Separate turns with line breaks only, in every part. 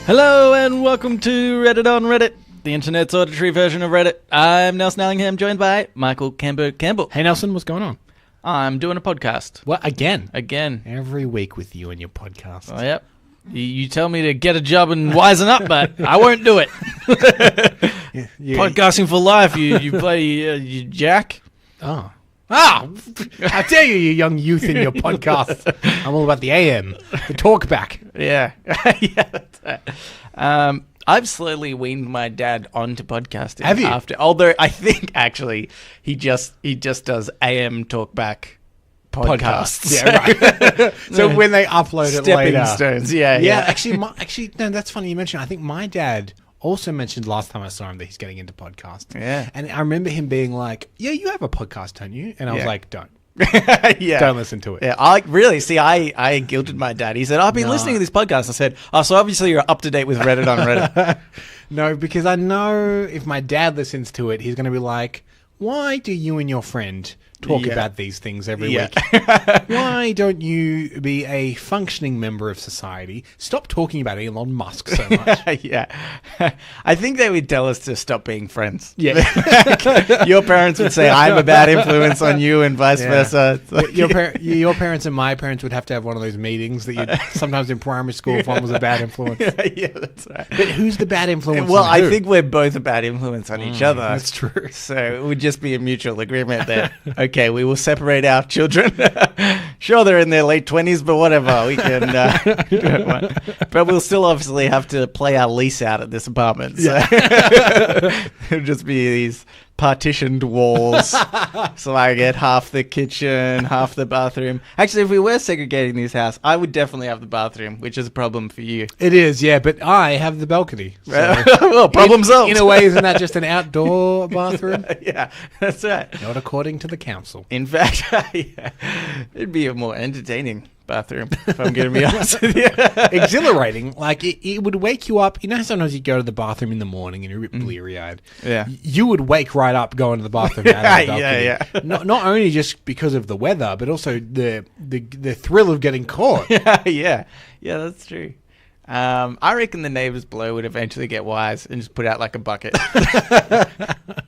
Hello and welcome to Reddit on Reddit, the internet's auditory version of Reddit. I'm Nelson Allingham, joined by Michael Campbell.
Hey Nelson, what's going on?
I'm doing a podcast.
What, again?
Again.
Every week with you and your podcast.
Oh, yep. You tell me to get a job and wisen up, but I won't do it. Podcasting for life, you play, you jack.
Oh. How dare you, you young youth in your podcast. I'm all about the AM, the talk back.
Yeah. Yeah, that's right. I've slowly weaned my dad onto podcasting.
Have you?
Although I think actually he just does AM talkback podcasts.
Yeah, right. So when they upload it later.
Stepping stones. Yeah.
Actually, no, that's funny you mentioned. I think my dad also mentioned last time I saw him that he's getting into podcasts.
Yeah.
And I remember him being like, yeah, you have a podcast, don't you? And I was like, don't.
Yeah.
Don't listen to it.
Yeah, I guilted my dad. He said, I've been listening to this podcast. I said, oh, so obviously you're up to date with Reddit on Reddit.
No, because I know if my dad listens to it, he's going to be like, why do you and your friend talk about these things every week? Why don't you be a functioning member of society? Stop talking about Elon Musk so much.
Yeah. I think they would tell us to stop being friends.
Yeah.
Your parents would say, I'm a bad influence on you and vice versa.
Like, your parents and my parents would have to have one of those meetings that you sometimes in primary school if one was a bad influence.
Yeah, that's right.
But who's the bad influence
Well,
on who?
I think we're both a bad influence on each other.
That's true.
So it would just be a mutual agreement that, okay, we will separate our children. Sure, they're in their late 20s, but whatever. We can, but we'll still obviously have to play our lease out at this apartment. So it'll just be these partitioned walls. So I get half the kitchen, half the bathroom. Actually, if we were segregating this house, I would definitely have the bathroom, which is a problem for you.
It is, yeah, but I have the balcony. So
well, problem solved.
In a way, isn't that just an outdoor bathroom?
Yeah, that's right.
Not according to the council.
In fact, yeah, it'd be a more entertaining bathroom, if I'm going to be honest with you.
Exhilarating. Like, it would wake you up. You know how sometimes you go to the bathroom in the morning and you're a bit bleary-eyed?
Yeah.
You would wake right up going to the bathroom out of the balcony.
Yeah.
Not only just because of the weather, but also the thrill of getting caught.
Yeah, that's true. I reckon the neighbours below would eventually get wise and just put out like a bucket.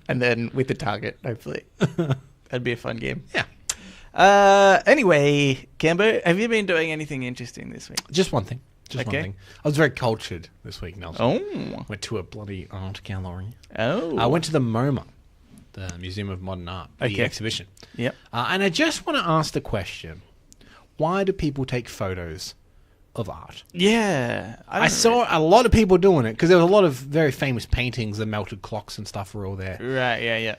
And then with the target, hopefully. That'd be a fun game.
Yeah.
Anyway, Cambo, have you been doing anything interesting this week?
Just one thing. One thing. I was very cultured this week, Nelson.
Oh.
Went to a bloody art gallery.
Oh.
I went to the MoMA, the Museum of Modern Art, the exhibition.
Yep.
And I just want to ask the question, why do people take photos of art?
Yeah.
I saw a lot of people doing it because there was a lot of very famous paintings. The melted clocks and stuff were all there.
Right, yeah.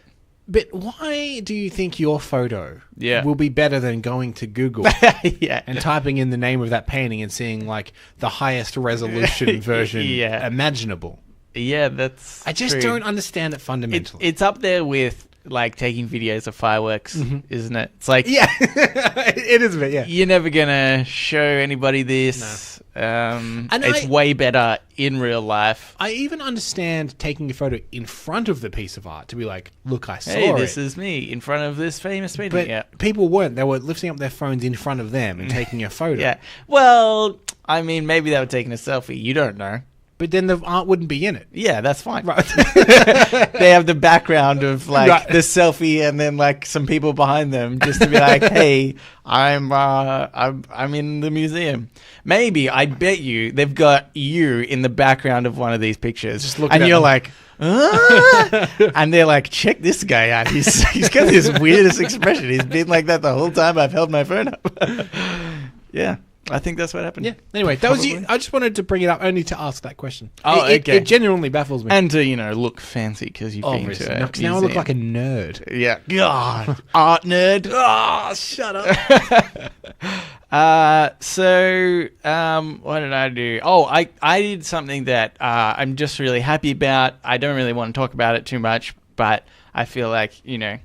But why do you think your photo will be better than going to Google and typing in the name of that painting and seeing like the highest resolution version imaginable?
Yeah, that's
I just don't understand it fundamentally.
It's up there with like taking videos of fireworks, isn't it? It's like
it is a bit,
You're never gonna show anybody this. It's way better in real life.
I even understand taking a photo in front of the piece of art to be like, look, I saw
it. Hey, this is me in front of this famous painting.
But people weren't. They were lifting up their phones in front of them and taking a photo.
Yeah. Well, I mean, maybe they were taking a selfie. You don't know.
But then the art wouldn't be in it.
Yeah, that's fine.
Right.
They have the background of like the selfie and then like some people behind them just to be like, hey, I'm in the museum. Maybe, I bet you they've got you in the background of one of these pictures.
Just looking
and you're like, and they're like, check this guy out. He's got this weirdest expression. He's been like that the whole time I've held my phone up. Yeah. I think that's what happened.
Yeah. Anyway, that was you. I just wanted to bring it up only to ask that question.
Oh, okay.
It genuinely baffles me.
And to, look fancy because you've been to it.
Now I look like a nerd.
Yeah. God. Art nerd.
Oh, shut up.
What did I do? Oh, I did something that I'm just really happy about. I don't really want to talk about it too much, but I feel like, it'd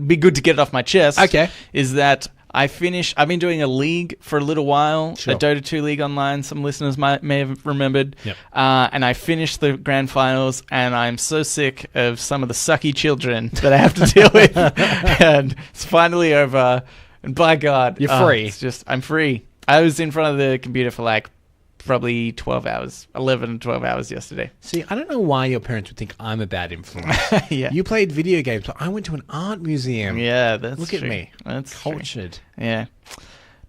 be good to get it off my chest.
Okay.
Is that I've been doing a league for a little while,
sure.
A Dota 2 league online. Some listeners may have remembered.
Yep.
And I finished the grand finals, and I'm so sick of some of the sucky children that I have to deal with. And it's finally over. And by God,
you're free.
I'm free. I was in front of the computer for like probably 12 hours, 11 and 12 hours yesterday.
See, I don't know why your parents would think I'm a bad influence.
Yeah.
You played video games, but I went to an art museum.
Yeah, that's
Look
true.
at me.
That's
cultured.
True. Yeah.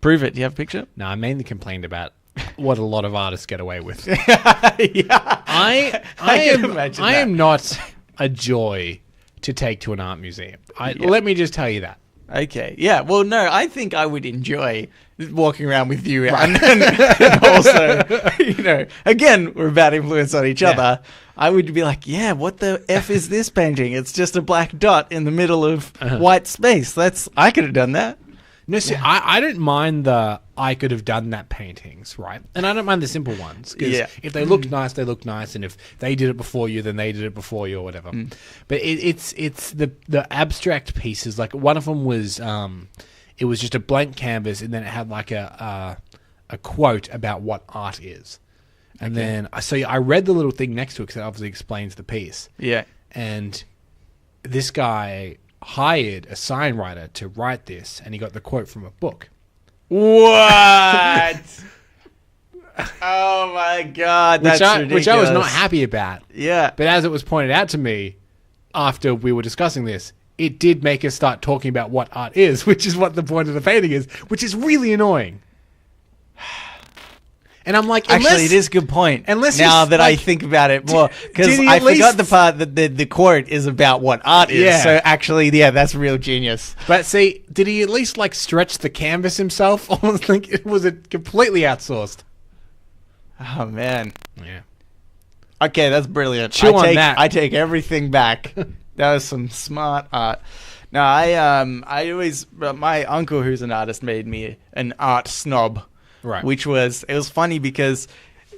Prove it. Do you have a picture?
No, I mainly complained about what a lot of artists get away with.
Yeah.
I am not a joy to take to an art museum. Let me just tell you that.
Okay. Yeah. Well, no, I think I would enjoy walking around with you. And also, again, we're a bad influence on each other. I would be like, yeah, what the F is this painting? It's just a black dot in the middle of white space. I could have done that.
No, see, I don't mind I could have done that paintings, right? And I don't mind the simple ones. Because if they look nice, they look nice. And if they did it before you, then they did it before you or whatever. But it's the abstract pieces. Like one of them was, it was just a blank canvas and then it had like a quote about what art is. And then, so I read the little thing next to it because it obviously explains the piece. Yeah. And this guy hired a sign writer to write this, and he got the quote from a book.
What? Oh my god, that's ridiculous.
Which I was not happy about.
Yeah.
But as it was pointed out to me after we were discussing this, it did make us start talking about what art is, which is what the point of the painting is, which is really annoying. And I'm like,
actually, it is a good point. Now that I think about it more, because I forgot the part that the quote is about what art is. Yeah. So actually, that's real genius.
But see, did he at least like stretch the canvas himself, or was it completely outsourced?
Oh man.
Yeah.
Okay, that's brilliant.
Chew on that.
I take everything back. That was some smart art. No, I always my uncle, who's an artist, made me an art snob. Right. It was funny because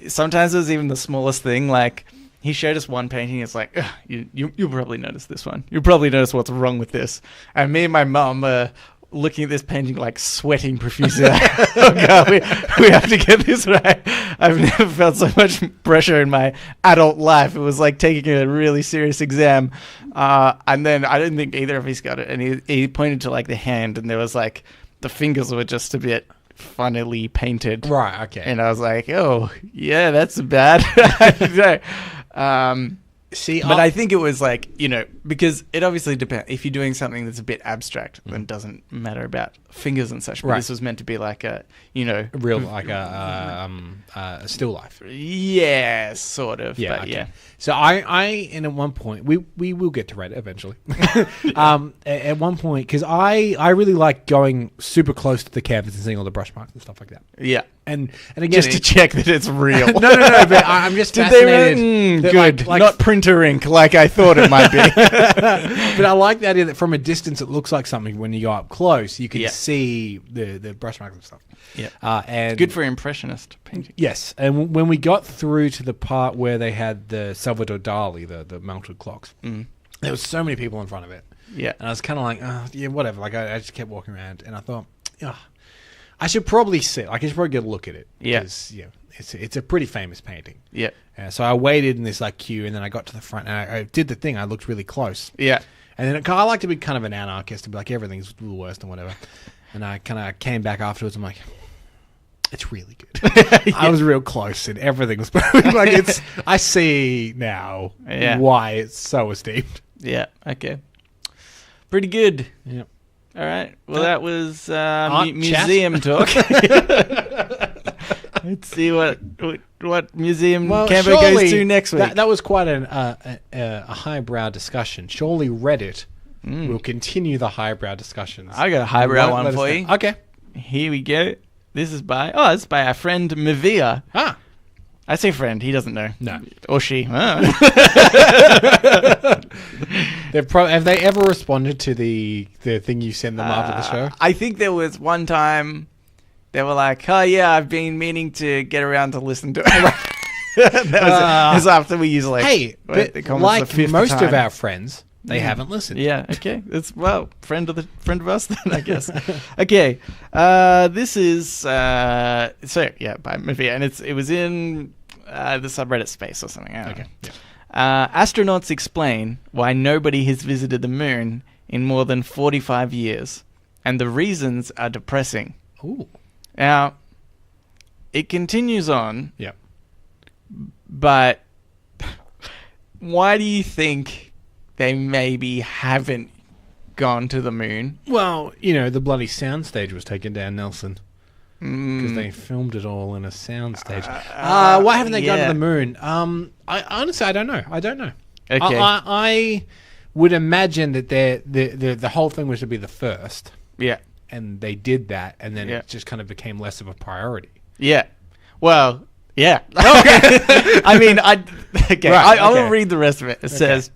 sometimes it was even the smallest thing. Like he showed us one painting. It's like, you'll probably notice this one. You'll probably notice what's wrong with this. And me and my mum looking at this painting, like sweating profusely. Oh God, we have to get this right. I've never felt so much pressure in my adult life. It was like taking a really serious exam. And then I didn't think either of us got it. And he pointed to like the hand, and there was like the fingers were just a bit funnily painted.
Right, okay.
And I was like, oh, yeah, that's bad. But I think it was like, because it obviously depends. If you're doing something that's a bit abstract, then it doesn't matter about fingers and such. But this was meant to be like a
real, like a still life.
Yeah, sort of.
Yeah,
but
okay.
Yeah.
So and at one point, we will get to Reddit eventually. At one point, because I really like going super close to the canvas and seeing all the brush marks and stuff like that.
Yeah.
And again,
just to check that it's real.
No, but I'm just fascinated.
Good. Like, not printer ink like I thought it might be.
But I like the idea that from a distance it looks like something. When you go up close, you can see the brush marks and stuff.
Yeah. And it's good for impressionist painting.
Yes. And when we got through to the part where they had the Salvador Dali, the melted clocks, there was so many people in front of it.
Yeah.
And I was kind of like, oh, yeah, whatever. Like I just kept walking around, and I thought, I should probably sit. Like, I should probably get a look at it.
Yeah.
Because, it's a pretty famous painting.
Yeah.
So I waited in this like queue, and then I got to the front, and I did the thing. I looked really close.
Yeah.
And then I like to be kind of an anarchist and be like, everything's the worst and whatever. And I kind of came back afterwards. I'm like, it's really good. I was real close, and everything was like I see now why it's so esteemed.
Yeah. Okay. Pretty good.
Yeah.
All right. Well, that was museum talk. Let's see what museum Cambo goes to next week.
That was quite a highbrow discussion. Surely Reddit will continue the highbrow discussions.
I got a highbrow one for you.
Okay.
Here we go. This is by our friend Mavia.
Ah.
I say friend. He doesn't know.
No.
Or she.
Have they ever responded to the thing you sent them after the show?
I think there was one time they were like, oh yeah, I've been meaning to get around to listen to it. That was after we used
but like most of our friends, they haven't listened.
Yeah, okay. It's friend of us then, I guess. Okay. This is by Mavia, and it was in the subreddit space or something. Okay. Yeah. Astronauts explain why nobody has visited the moon in more than 45 years, and the reasons are depressing.
Ooh.
Now, it continues on.
Yeah.
But why do you think they maybe haven't gone to the moon?
Well, the bloody soundstage was taken down, Nelson. Because they filmed it all in a soundstage. Why haven't they gone to the moon? I honestly, I don't know.
Okay.
I would imagine that the whole thing was to be the first.
Yeah.
And they did that, and then it just kind of became less of a priority.
Yeah. Well, yeah. Okay. I mean, I will read the rest of it. It says,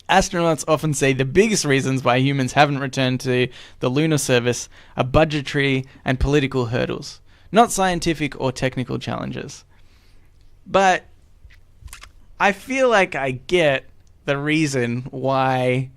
astronauts often say the biggest reasons why humans haven't returned to the lunar surface are budgetary and political hurdles, not scientific or technical challenges. But I feel like I get the reason why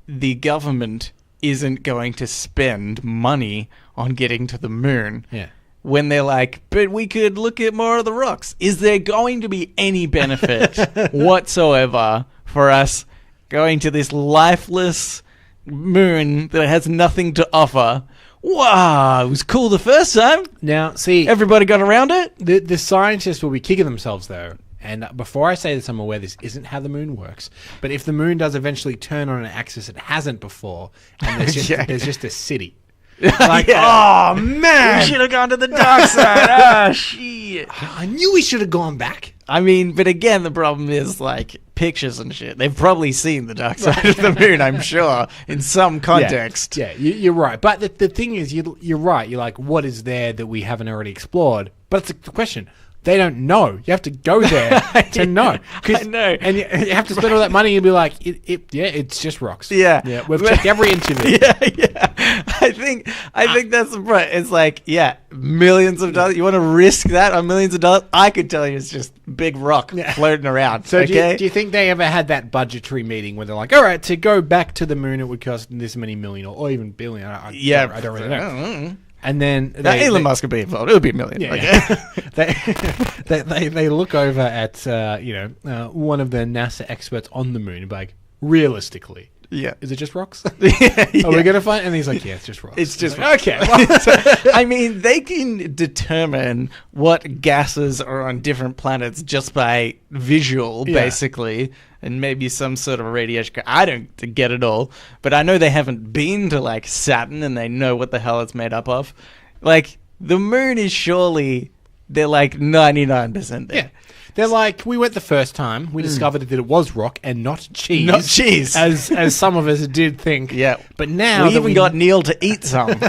the government isn't going to spend money on getting to the moon.
Yeah.
When they're like, but we could look at more of the rocks. Is there going to be any benefit whatsoever for us going to this lifeless moon that has nothing to offer? Wow, it was cool the first time.
Now, see...
Everybody got around it?
The scientists will be kicking themselves, though. And before I say this, I'm aware this isn't how the moon works. But if the moon does eventually turn on an axis it hasn't before, and there's just a city... Like, oh, man.
We should have gone to the dark side. Oh, shit.
I knew we should have gone back.
I mean, but again, the problem is, like, pictures and shit. They've probably seen the dark side of the moon, I'm sure, in some context.
Yeah, you're right. But the thing is, you're right. You're like, what is there that we haven't already explored? But it's a question. They don't know. You have to go there to know.
I know.
And you have to spend all that money and be like, it's just rocks.
Yeah.
We've checked every inch of it.
Yeah. I think that's the point. It's like, millions of dollars. You want to risk that on millions of dollars? I could tell you it's just big rock floating around.
So do you think they ever had that budgetary meeting where they're like, all right, to go back to the moon, it would cost this many million or even billion. I don't really know. And then
Elon Musk would be involved. It would be a million.
They look over at one of the NASA experts on the moon and be like, realistically, is it just rocks? Are we gonna find? And he's like, it's just rocks.
It's just
rocks. Okay.
I mean, they can determine what gases are on different planets just by visual, basically. And maybe some sort of radiation. I don't get it all, but I know they haven't been to like Saturn and they know what the hell it's made up of. Like the moon is surely they're like 99% there.
Yeah, they're like we went the first time. We discovered that it was rock and not cheese.
Not cheese,
as some of us did think.
Yeah,
but now
we even got Neil to eat some.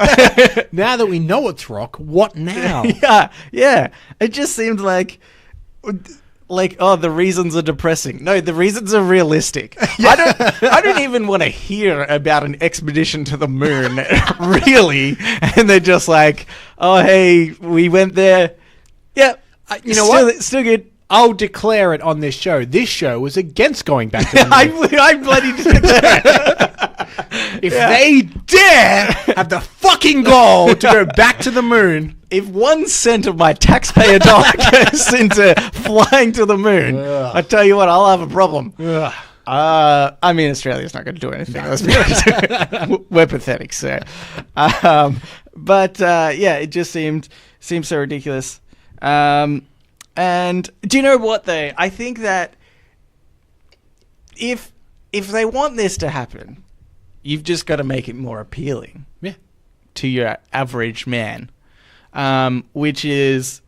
Now that we know it's rock, what now?
Yeah. It just seemed like, the reasons are depressing. No, the reasons are realistic. I don't even want to hear about an expedition to the moon, really. And they're just like, oh, hey, we went there. Yeah,
you know what?
Still good.
I'll declare it on this show. This show was against going back to the moon.
I bloody declare it.
If they dare have the fucking goal to go back to the moon...
If 1 cent of my taxpayer dollar goes into flying to the moon, I tell you what, I'll have a problem. I mean, Australia's not going to do anything. Let's be honest. We're pathetic, so. But it just seemed so ridiculous. And do you know what, though? I think that if they want this to happen, you've just got to make it more appealing to your average man. Which is,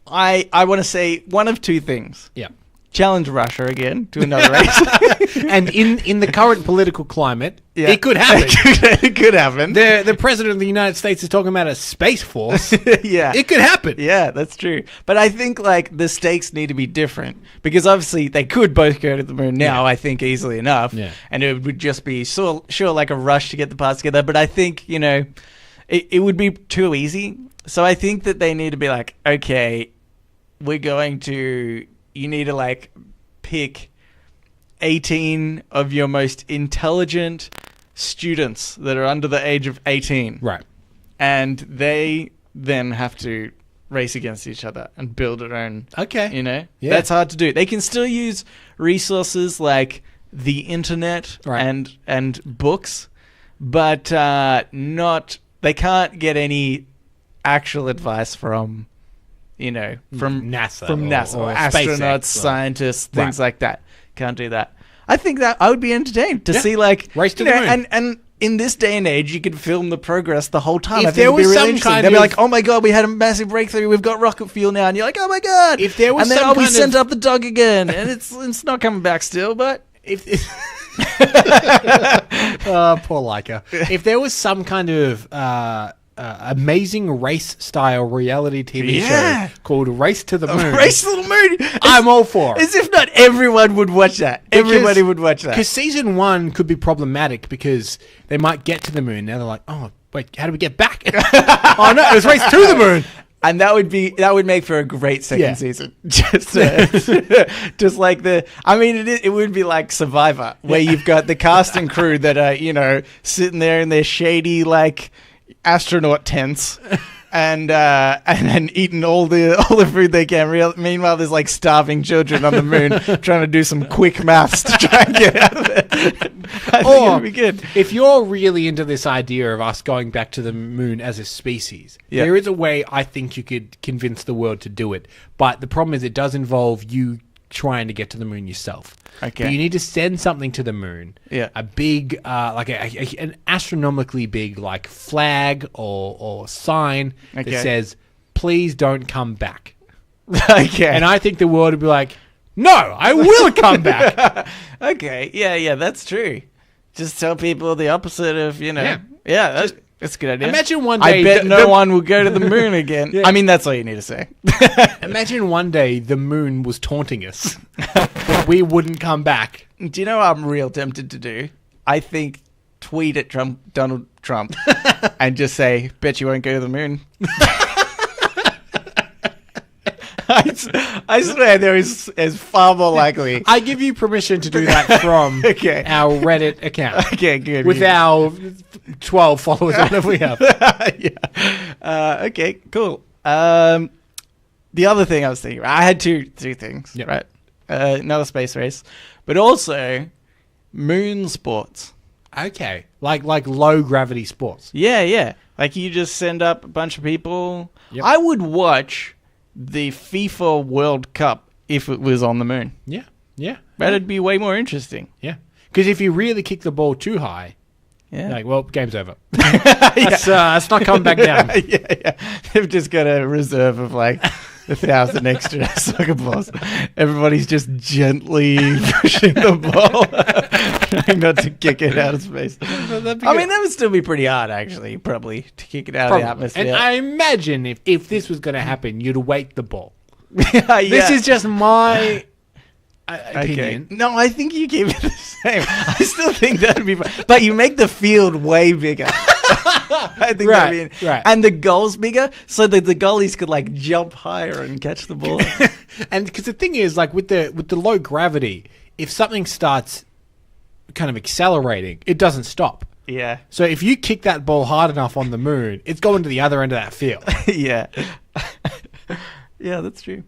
I want to say one of two things.
Yeah.
Challenge Russia again to another race.
And in the current political climate, it could happen.
It could happen.
The president of the United States is talking about a space force.
Yeah.
It could happen.
Yeah, that's true. But I think the stakes need to be different because obviously they could both go to the moon now, I think easily enough. Yeah. And it would just be sure like a rush to get the parts together. But I think, it would be too easy. So I think that they need to be like, okay, you need to pick 18 of your most intelligent students that are under the age of 18.
Right.
And they then have to race against each other and build their own.
Okay. Yeah.
That's hard to do. They can still use resources like the internet and books, but they can't get any actual advice from from
NASA
or
or
astronauts,
SpaceX,
scientists, things
Right.
like that. Can't do that. I think that I would be entertained to see
Race to the moon.
and in this day and age, you could film the progress the whole time.
If
I think
there
it'd be
was
really
some
interesting.
kind
They'd be
of-
like, "Oh my god, we had a massive breakthrough. We've got rocket fuel now," and you're like, "Oh my god!"
If there was
and then
some
we
kind
sent
of-
up the dog again, and it's not coming back still, but.
Poor Leica. If there was some kind of amazing race-style reality TV
Yeah.
show called Race to the Moon,
Race to the moon.
I'm all for it.
As if not everyone would watch that. Everybody would watch that.
Because season 1 could be problematic because they might get to the moon. Now they're like, oh, wait, how do we get back? Oh, no, it was Race to the Moon.
And that would make for a great second season. Just like it would be like Survivor, where you've got the cast and crew that are, sitting there in their shady, like, astronaut tents and then eating all the food they can. Meanwhile, there's like starving children on the moon trying to do some quick maths to try and get out of it. I think it'd be good.
If you're really into this idea of us going back to the moon as a species, there is a way I think you could convince the world to do it. But the problem is it does involve you trying to get to the moon yourself.
Okay.
But you need to send something to the moon.
Yeah.
A big, an astronomically big, like, flag or sign that says, please don't come back.
Okay.
And I think the world would be like, no, I will come back.
Okay. Yeah, that's true. Just tell people the opposite of, that's a good idea.
Imagine one day...
I bet no one will go to the moon again.
Yeah.
I mean, that's all you need to say.
Imagine one day the moon was taunting us. But we wouldn't come back.
Do you know what I'm real tempted to do? I think tweet at Donald Trump and just say, bet you won't go to the moon. I swear there is far more likely.
I give you permission to do that from our Reddit account.
Okay, good.
With our 12 followers, whatever we have.
Okay, cool. The other thing I was thinking, I had two things, right? Another space race, but also moon sports.
Okay, like low gravity sports.
Yeah. Like you just send up a bunch of people.
Yep.
I would watch the FIFA World Cup if it was on the moon.
Yeah.
That'd be way more interesting.
Yeah. Because if you really kick the ball too high, well, game's over. It's not coming back down.
Yeah. They've just got a reserve of like 1,000 extra soccer balls. Everybody's just gently pushing the ball, trying not to kick it out of space. I mean, that would still be pretty hard, actually, probably, to kick it out of the atmosphere.
And I imagine if this was going to happen, you'd wake the ball.
Yeah.
This is just my opinion.
Okay. No, I think you keep it the same. I still think that would be fun. But you make the field way bigger. I think that'd be
right.
And the goals bigger so that the goalies could like jump higher and catch the ball.
And because the thing is, like with the low gravity, if something starts kind of accelerating, it doesn't stop.
Yeah.
So if you kick that ball hard enough on the moon, it's going to the other end of that field.
Yeah. Yeah, that's true.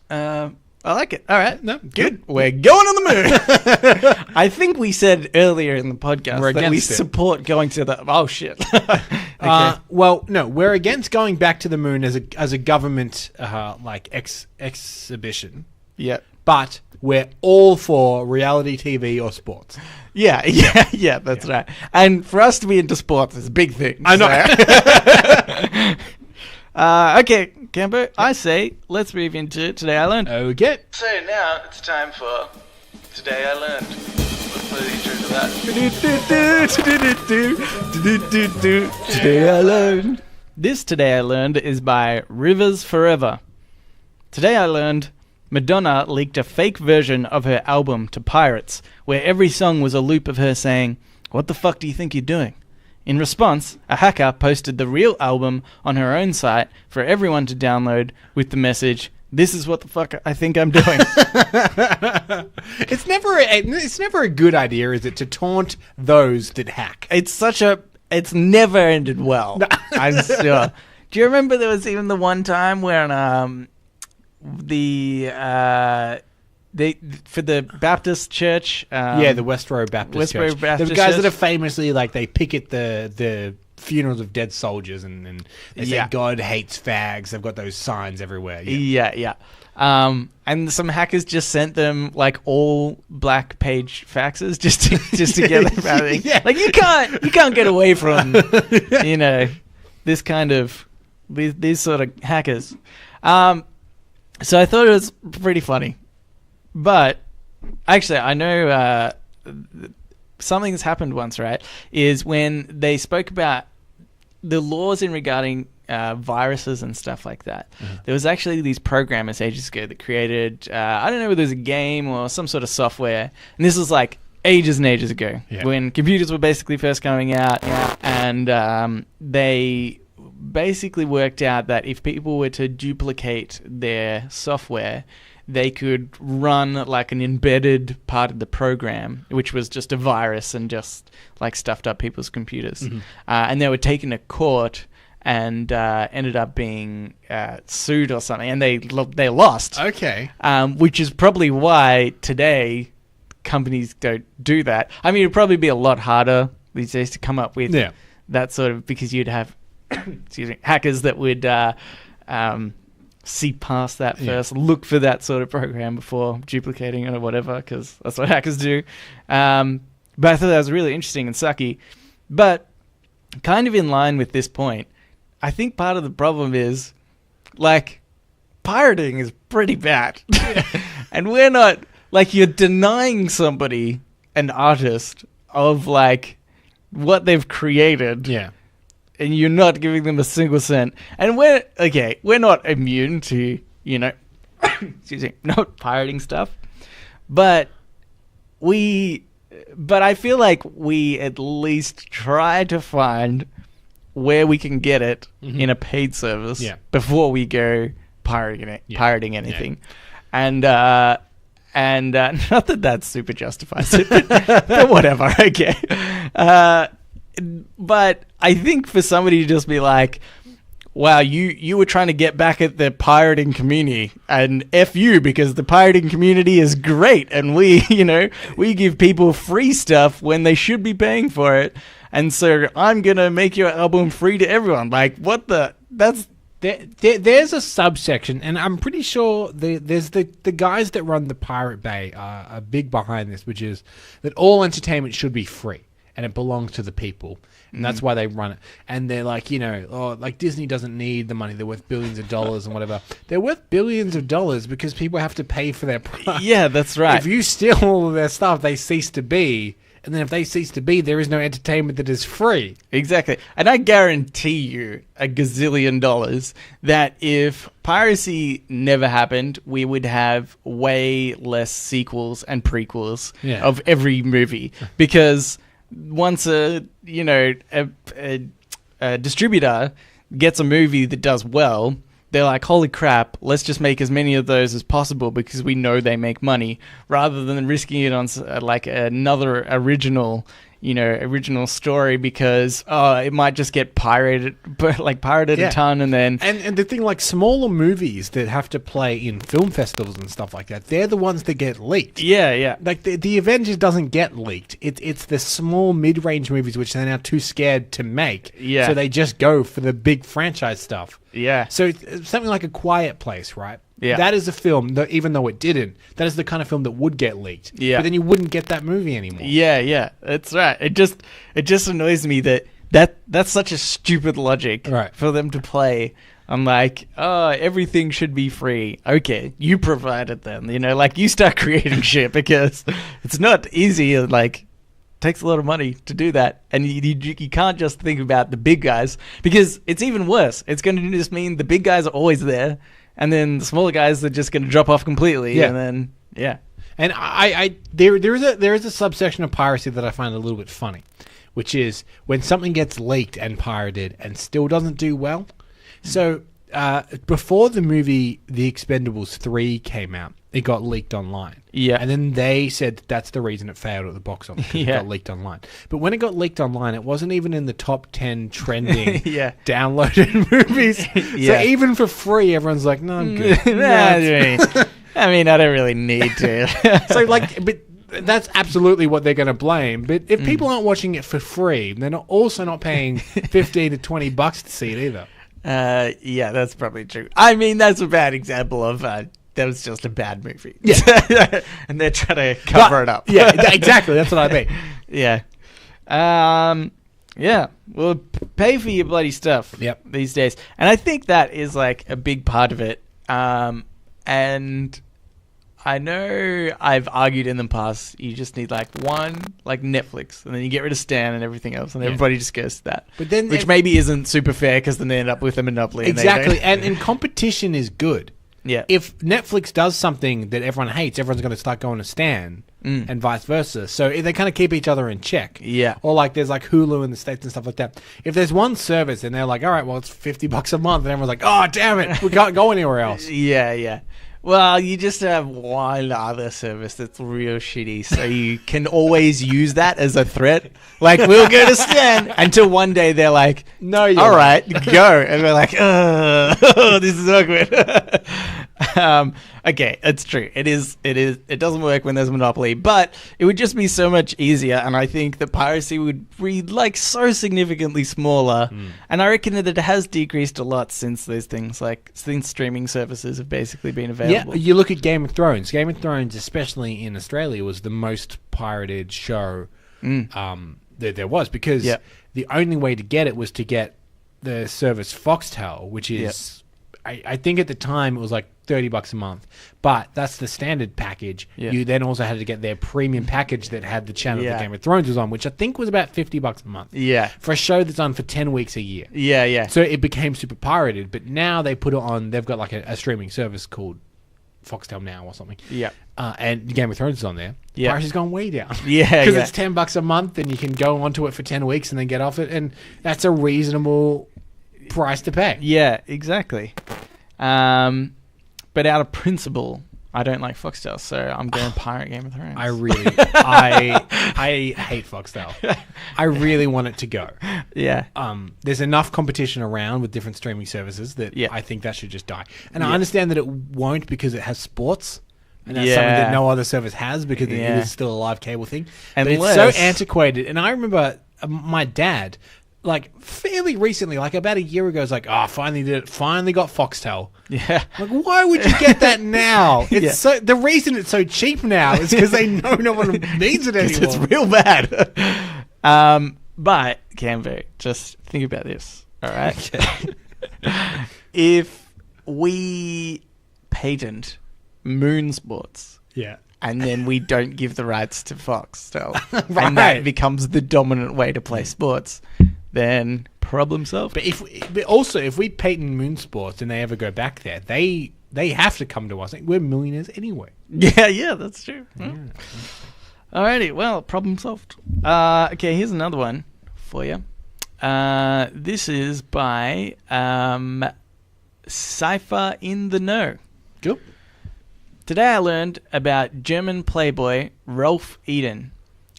I like it. All right.
No,
good. We're going on the moon. I think we said earlier in the podcast that we support going to the... Oh, shit. Okay.
Well, no, we're against going back to the moon as a government exhibition.
Yeah.
But we're all for reality TV or sports.
Yeah, that's right. And for us to be into sports is a big thing.
I know.
Okay, Cambo, I say let's move into Today I Learned.
Okay.
So now it's time for Today I Learned. Let's play the intro to that. Today I Learned. This Today I Learned is by Rivers Forever. Today I learned Madonna leaked a fake version of her album to pirates, where every song was a loop of her saying, "What the fuck do you think you're doing?" In response, a hacker posted the real album on her own site for everyone to download with the message, "This is what the fuck I think I'm doing."
It's never a good idea, is it, to taunt those that hack?
It's never ended well. I'm sure. Do you remember there was even the one time where for the Baptist church,
the West Row Baptist Church.
Baptist
the guys
Church.
that are famously they picket the funerals of dead soldiers, and they say God hates fags. They've got those signs everywhere.
Yeah. And some hackers just sent them like all black page faxes just to get them out.
Yeah.
Like you can't get away from this kind of these sort of hackers. So I thought it was pretty funny, but actually I know something that's happened once, right? Is when they spoke about the laws in regarding viruses and stuff like that. There was actually these programmers ages ago that created, I don't know whether it was a game or some sort of software. And this was like ages and ages ago when computers were basically first coming out. And they basically worked out that if people were to duplicate their software, they could run like an embedded part of the program, which was just a virus and just like stuffed up people's computers. And they were taken to court and ended up being sued or something, and they lost.
Okay.
Which is probably why today companies don't do that. I mean, it'd probably be a lot harder these days to come up with that sort of, because you'd have hackers that would see past that first, look for that sort of program before duplicating it or whatever, because that's what hackers do. But I thought that was really interesting and sucky. But kind of in line with this point, I think part of the problem is, like, pirating is pretty bad. And we're not, like, you're denying somebody, an artist, of, like, what they've created.
Yeah.
And you're not giving them a single cent. And we're not immune to, not pirating stuff. But I feel like we at least try to find where we can get it in a paid service before we go pirating anything. And not that that super justifies it, but whatever, okay. But I think for somebody to just be like, wow, you were trying to get back at the pirating community, and F you, because the pirating community is great, and we give people free stuff when they should be paying for it, and so I'm going to make your album free to everyone. Like, what the... That's...
There's a subsection, and I'm pretty sure there's the guys that run the Pirate Bay are big behind this, which is that all entertainment should be free, and it belongs to the people. And that's why they run it. And they're like, like Disney doesn't need the money. They're worth billions of dollars and whatever. They're worth billions of dollars because people have to pay for their product.
Yeah, that's right.
If you steal all of their stuff, they cease to be. And then if they cease to be, there is no entertainment that is free.
Exactly. And I guarantee you $1 gazillion that if piracy never happened, we would have way less sequels and prequels of every movie. Because once a distributor gets a movie that does well, they're like, holy crap, let's just make as many of those as possible because we know they make money, rather than risking it on like another original story, because it might just get pirated a ton, and then
and the thing, like, smaller movies that have to play in film festivals and stuff like that, they're the ones that get leaked. Like the Avengers doesn't get leaked. It's the small mid-range movies which they're now too scared to make, so they just go for the big franchise stuff. So something like A Quiet Place, right? That is a film that, even though it didn't, that is the kind of film that would get leaked. But then you wouldn't get that movie anymore.
That's right. It just annoys me that's such a stupid logic for them to play. I'm like, everything should be free. Okay, you provide it then. Like, you start creating shit, because it's not easy. And, like, takes a lot of money to do that, and you can't just think about the big guys, because it's even worse. It's going to just mean the big guys are always there, and then the smaller guys are just going to drop off completely. And then
and there is a subsection of piracy that I find a little bit funny, which is when something gets leaked and pirated and still doesn't do well. So before the movie The Expendables 3 came out, it got leaked online. And then they said that's the reason it failed at the box office, because it got leaked online. But when it got leaked online, it wasn't even in the top 10 trending downloaded movies. So even for free, everyone's like, no, I'm good.
I mean, I don't really need to.
So, like, but that's absolutely what they're going to blame. But if people aren't watching it for free, they're also not paying $15 to $20 to see it either.
Yeah, that's probably true. I mean, that's a bad example of that was just a bad movie.
Yeah.
And they're trying to cover it up.
Yeah, exactly. That's what I mean.
Yeah. Yeah. Well, pay for your bloody stuff these days. And I think that is like a big part of it. And I know I've argued in the past, you just need like one, like Netflix, and then you get rid of Stan and everything else, and everybody just goes to that. But then, which maybe isn't super fair because then they end up with a monopoly.
Exactly, and competition is good.
Yeah.
If Netflix does something that everyone hates, everyone's going to start going to Stan, and vice versa. So they kind of keep each other in check.
Yeah.
Or like there's like Hulu in the States and stuff like that. If there's one service and they're like, all right, well, it's $50 a month, and everyone's like, oh, damn it, we can't go anywhere else.
Yeah. Well, you just have one other service that's real shitty, so you can always use that as a threat. Like, we'll go to Stan until one day they're like,
no, you're
all right, go. And we're like, oh, this is awkward. Okay, it's true. It doesn't work when there's a monopoly, but it would just be so much easier, and I think the piracy would be like so significantly smaller, and I reckon that it has decreased a lot since those things, like since streaming services have basically been available.
Yeah, you look at Game of Thrones. Game of Thrones, especially in Australia, was the most pirated show that there was, because the only way to get it was to get the service Foxtel, which is, I think at the time it was like $30 a month, but that's the standard package. You then also had to get their premium package that had the channel that Game of Thrones was on, which I think was about $50 a month. Yeah, for a show that's on for 10 weeks a year. Yeah. So it became super pirated, but now they put it on. They've got like a streaming service called Foxtel Now or something. Yeah, and Game of Thrones is on there. Piracy's gone way down. Because it's $10 a month, and you can go onto it for 10 weeks and then get off it, and that's a reasonable price to pay. Yeah, exactly. But out of principle, I don't like Foxtel, so I'm going to pirate Game of Thrones. I hate Foxtel. I really want it to go. Yeah. There's enough competition around with different streaming services that I think that should just die. And I understand that it won't because it has sports. And that's something that no other service has because it is still a live cable thing. But it's so antiquated. And I remember my dad, like fairly recently, like about a year ago, was like, "Oh, finally did it! Finally got Foxtel." Yeah. Like, why would you get that now? It's so the reason it's so cheap now is because they know no one needs it anymore. It's real bad. But Canvo, just think about this. All right. If we patent moon sports, and then we don't give the rights to Foxtel, and that becomes the dominant way to play sports, then problem solved. But if we patent moon sports and they ever go back there, they have to come to us. We're millionaires anyway. Yeah, that's true. Yeah. Alrighty, well, problem solved. Okay, here's another one for you. This is by Cypher in the Know. Cool. Today I learned about German playboy Rolf Eden,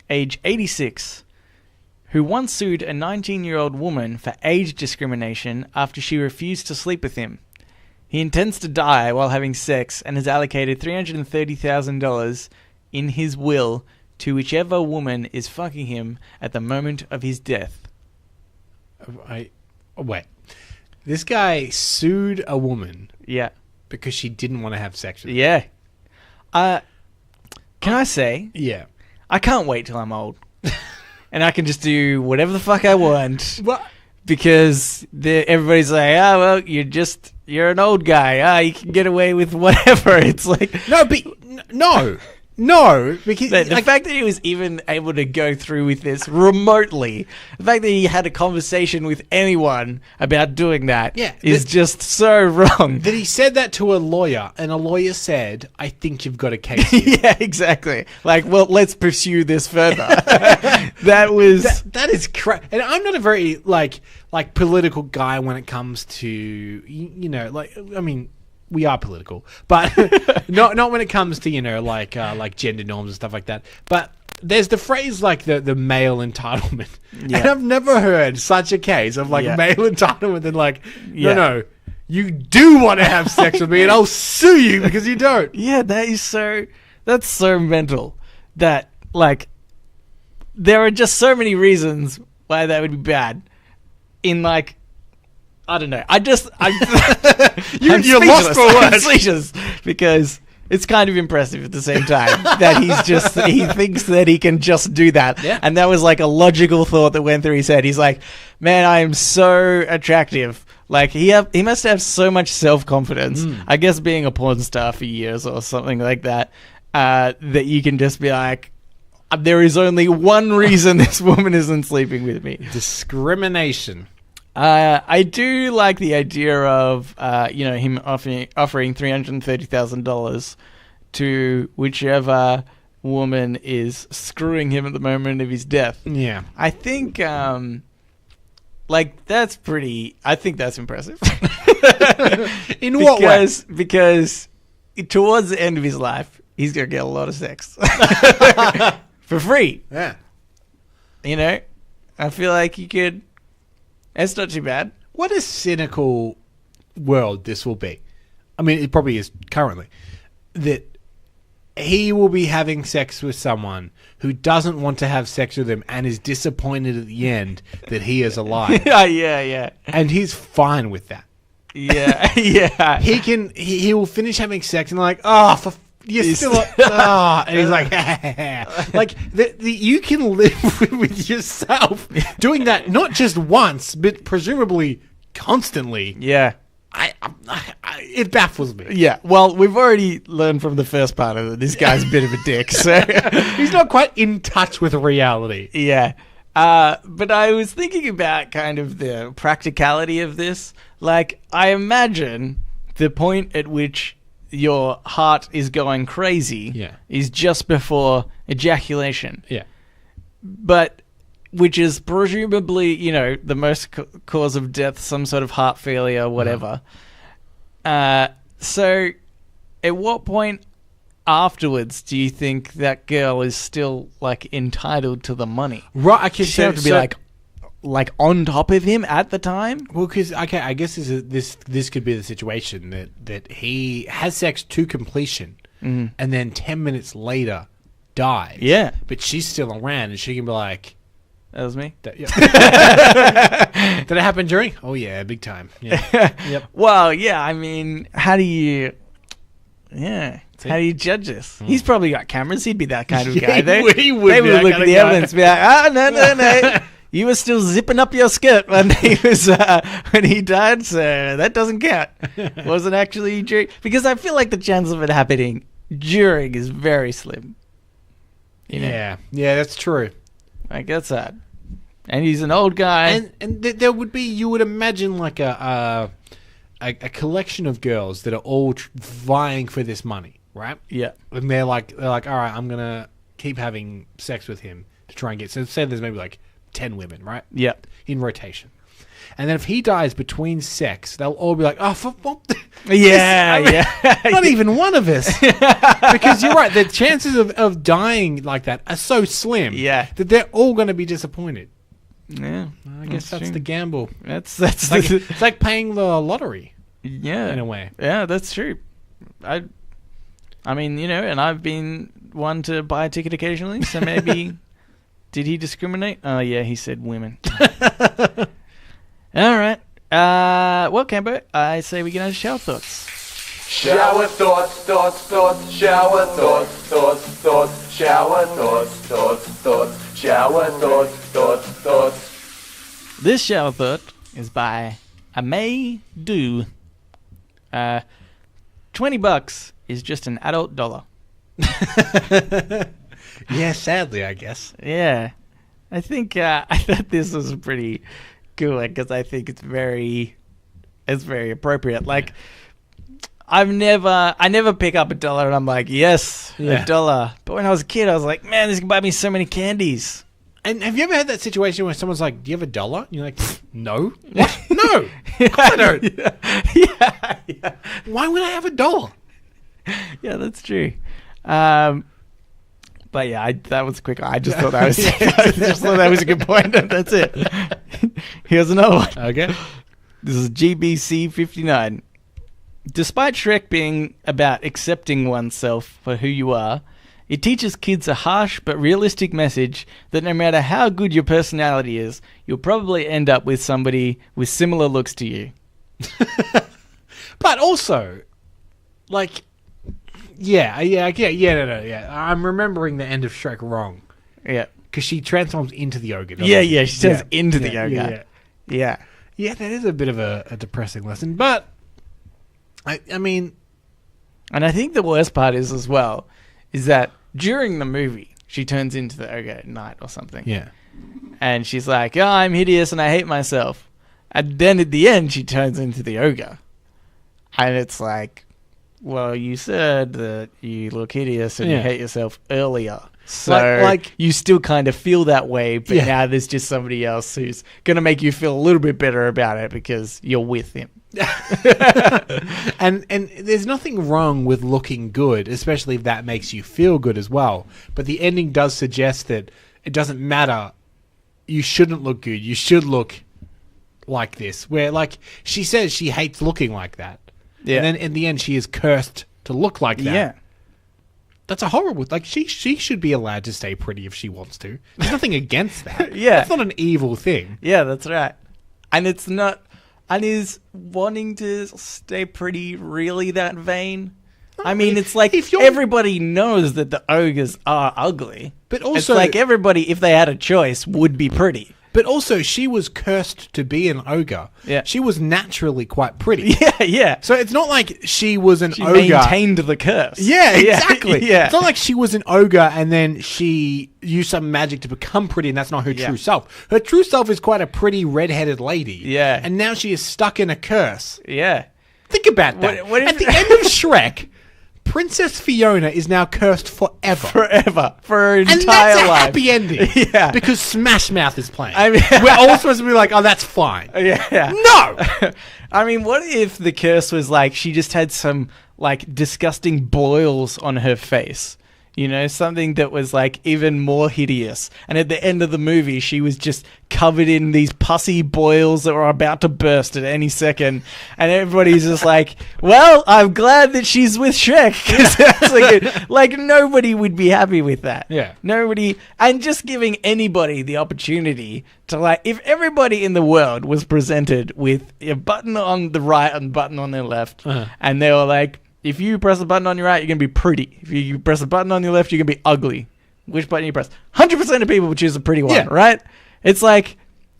age 86, who once sued a 19-year-old woman for age discrimination after she refused to sleep with him. He intends to die while having sex and has allocated $330,000 in his will to whichever woman is fucking him at the moment of his death. Wait. This guy sued a woman. Yeah. Because she didn't want to have sex with him. Yeah. Can I say? Yeah. I can't wait till I'm old. And I can just do whatever the fuck I want. What? Because everybody's like, well, you're an old guy. You can get away with whatever. It's like... No, because the fact that he was even able to go through with this remotely, the fact that he had a conversation with anyone about doing that is just so wrong. That he said that to a lawyer, and a lawyer said, I think you've got a case here. Yeah, exactly. Like, well, let's pursue this further. That is crap. And I'm not a very, like political guy when it comes to, we are political, but not when it comes to, like gender norms and stuff like that. But there's the phrase like the male entitlement. Yeah. And I've never heard such a case of male entitlement and no, you do want to have sex with me and I'll sue you because you don't. Yeah, that's so mental.
that, like, there are just so many reasons why that would be bad. In, like, I don't know. You're
lost for words.
I'm speechless because it's kind of impressive at the same time that he thinks that he can just do that.
Yeah.
And that was like a logical thought that went through his head. He's like, man, I am so attractive. Like, he must have so much self-confidence. I guess being a porn star for years or something like that, that you can just be like, there is only one reason this woman isn't sleeping with me.
Discrimination.
I do like the idea of, him offering $330,000 to whichever woman is screwing him at the moment of his death.
Yeah.
I think, that's impressive.
In what way?
Because towards the end of his life, he's going to get a lot of sex. For free.
Yeah.
I feel like you could... It's not too bad.
What a cynical world this will be. I mean, it probably is currently. That he will be having sex with someone who doesn't want to have sex with him and is disappointed at the end that he is alive.
Yeah.
And he's fine with that.
Yeah, yeah.
He will finish having sex and like, oh, you're still, and he's like, like you can live with yourself doing that not just once, but presumably constantly.
Yeah,
it baffles me.
Yeah, well, we've already learned from the first part of it. This guy's a bit of a dick, so
he's not quite in touch with reality.
Yeah, but I was thinking about kind of the practicality of this. Like, I imagine the point at which your heart is going crazy is just before ejaculation.
Yeah.
But, which is presumably, the most cause of death, some sort of heart failure, whatever. So, at what point afterwards do you think that girl is still, like, entitled to the money?
Right, okay.
Does she have to be, like on top of him at the time?
Well, because I guess this could be the situation that he has sex to completion, and then 10 minutes later dies.
Yeah,
but she's still around, and she can be like,
"That was me."
Did it happen during? Oh yeah, big time. Yeah. Yep.
Well, yeah. I mean, how do you judge this? He's probably got cameras. He'd be that kind of guy. They would look at the evidence, and be like, no. You were still zipping up your skirt when he died, so that doesn't count. Wasn't actually during, because I feel like the chance of it happening during is very slim.
Yeah, that's true.
I guess that. And he's an old guy,
and there would be, you would imagine, like a collection of girls that are all vying for this money, right?
Yeah,
and they're like, all right, I'm gonna keep having sex with him to try and get. So say there's maybe like 10 women, right?
Yeah.
In rotation. And then if he dies between sex, they'll all be like, oh,
yeah.
Not even one of us. Because you're right, the chances of dying like that are so slim that they're all going to be disappointed.
Yeah.
I guess that's the gamble.
That's
it's like paying the lottery.
Yeah.
In a way.
Yeah, that's true. I mean, and I've been one to buy a ticket occasionally, so maybe... Did he discriminate? Oh, yeah, he said women. All right. Well, Cambo, I say we get on to shower thoughts.
Shower thoughts, shower thoughts, shower thoughts, shower thoughts.
This shower thought is by Me You Ageist. $20 is just an adult dollar.
Yeah, sadly, I guess.
Yeah. I think I thought this was pretty cool because I think it's very appropriate. Like, I never pick up $1 and I'm like, yes, $1. But when I was a kid, I was like, man, this can buy me so many candies.
And have you ever had that situation where someone's like, do you have $1? And you're like, no. What? No. I don't.
Yeah.
Why would I have $1?
Yeah, that's true. But yeah, that was quick. I just thought that was a good point. That's it. Here's another one.
Okay.
This is GBC 59. Despite Shrek being about accepting oneself for who you are, It teaches kids a harsh but realistic message that no matter how good your personality is, you'll probably end up with somebody with similar looks to you.
But also, like, no. I'm remembering the end of Shrek wrong.
Yeah.
Because she transforms into the ogre.
Yeah, she turns into the ogre. Yeah.
Yeah, that is a bit of a depressing lesson. But, I mean...
And I think the worst part is as well, is that during the movie, she turns into the ogre at night or something.
Yeah.
And she's like, oh, I'm hideous and I hate myself. And then at the end, she turns into the ogre. And it's like, well, you said that you look hideous and you hate yourself earlier. So like you still kind of feel that way, but now there's just somebody else who's going to make you feel a little bit better about it because you're with him.
and there's nothing wrong with looking good, especially if that makes you feel good as well. But the ending does suggest that it doesn't matter. You shouldn't look good. You should look like this. Where, like, she says she hates looking like that. Yeah. And then in the end, she is cursed to look like that. Yeah. That's a horrible... Like, she should be allowed to stay pretty if she wants to. There's nothing against that.
Yeah.
That's not an evil thing.
Yeah, that's right. And it's not... And is wanting to stay pretty really that vain? I mean, it's like everybody knows that the ogres are ugly. But also... It's like everybody, if they had a choice, would be pretty.
But also, she was cursed to be an ogre. Yeah. She was naturally quite pretty.
Yeah.
So it's not like she was an ogre.
She maintained the curse.
Yeah, exactly. Yeah. It's not like she was an ogre and then she used some magic to become pretty and that's not her true self. Her true self is quite a pretty red-headed lady. Yeah. And now she is stuck in a curse.
Yeah.
Think about that. At the end of Shrek... Princess Fiona is now cursed forever.
For her entire life.
And that's a happy ending. Yeah. Because Smash Mouth is playing. I mean, we're all supposed to be like, oh, that's fine.
Yeah.
No!
I mean, what if the curse was like, she just had some, like, disgusting boils on her face? You know, something that was, like, even more hideous. And at the end of the movie, she was just covered in these pussy boils that were about to burst at any second. And everybody's just like, well, I'm glad that she's with Shrek. Because that's like nobody would be happy with that.
Yeah.
Nobody. And just giving anybody the opportunity to, like, if everybody in the world was presented with a button on the right and a button on the left, and they were like, if you press the button on your right, you're going to be pretty. If you press the button on your left, you're going to be ugly. Which button you press? 100% of people would choose the pretty one, right? It's like,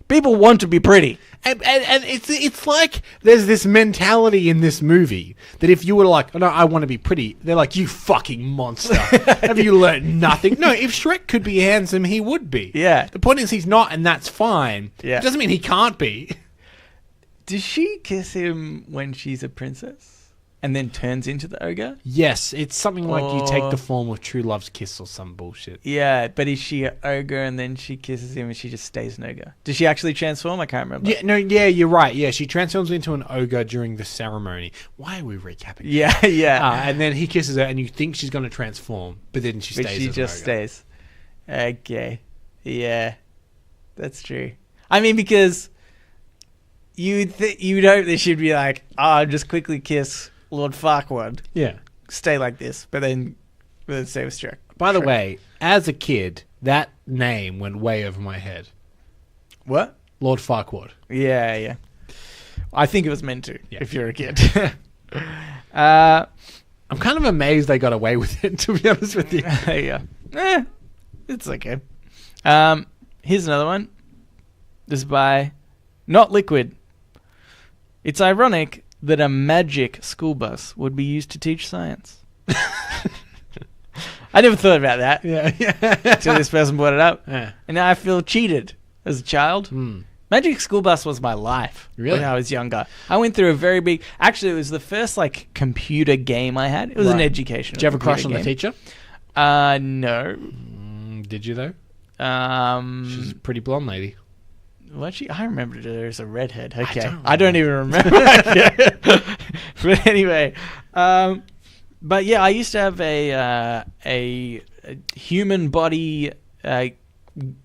people want to be pretty.
And it's like there's this mentality in this movie that if you were like, oh, no, I want to be pretty, they're like, you fucking monster. Have you learned nothing? No, if Shrek could be handsome, he would be.
Yeah.
The point is he's not, and that's fine. Yeah. It doesn't mean he can't be.
Does she kiss him when she's a princess? And then turns into the ogre?
Yes, it's something like you take the form of true love's kiss or some bullshit.
Yeah, but is she an ogre and then she kisses him and she just stays an ogre? Does she actually transform? I can't remember.
Yeah, you're right. Yeah, she transforms into an ogre during the ceremony. Why are we recapping?
Yeah.
And then he kisses her and you think she's going to transform, but then she stays as an ogre. But she just stays.
Okay. Yeah, that's true. I mean, because you'd hope that she'd be like, just quickly kiss Lord Farquaad.
Yeah.
Stay like this, but then stay with Shrek.
By the way, as a kid, that name went way over my head.
What?
Lord Farquaad.
Yeah. I think it was meant to, if you're a kid. I'm
kind of amazed they got away with it, to be honest with you.
Yeah. It's okay. Here's another one. This is by Not Liquid. It's ironic that a magic school bus would be used to teach science. I never thought about that.
Yeah.
Until this person brought it up. Yeah. And now I feel cheated as a child. Magic school bus was my life when I was younger. I went through a very big... Actually, it was the first, like, computer game I had. It was an educational
Did you have a crush on the teacher?
No.
Did you, though? She's a pretty blonde lady.
Well, I remembered her as a redhead. Okay. I don't even remember. But anyway. But yeah, I used to have a human body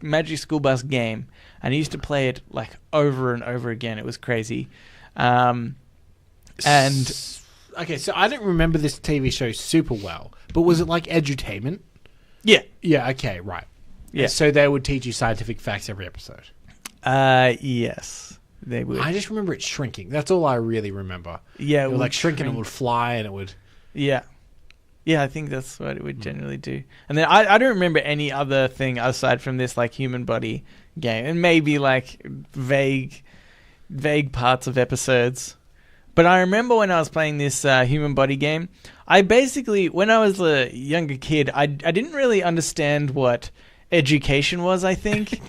Magic School Bus game. And I used to play it like over and over again. It was crazy. Okay,
so I don't remember this TV show super well. But was it like edutainment?
Yeah.
Yeah, okay, right.
Yeah.
So they would teach you scientific facts every episode.
Yes. They would.
I just remember it shrinking. That's all I really remember.
Yeah.
It would like shrink and it would fly and it would...
Yeah. Yeah, I think that's what it would generally do. And then I don't remember any other thing aside from this like human body game. And maybe like vague parts of episodes. But I remember when I was playing this human body game, I basically, when I was a younger kid, I didn't really understand what education was, I think.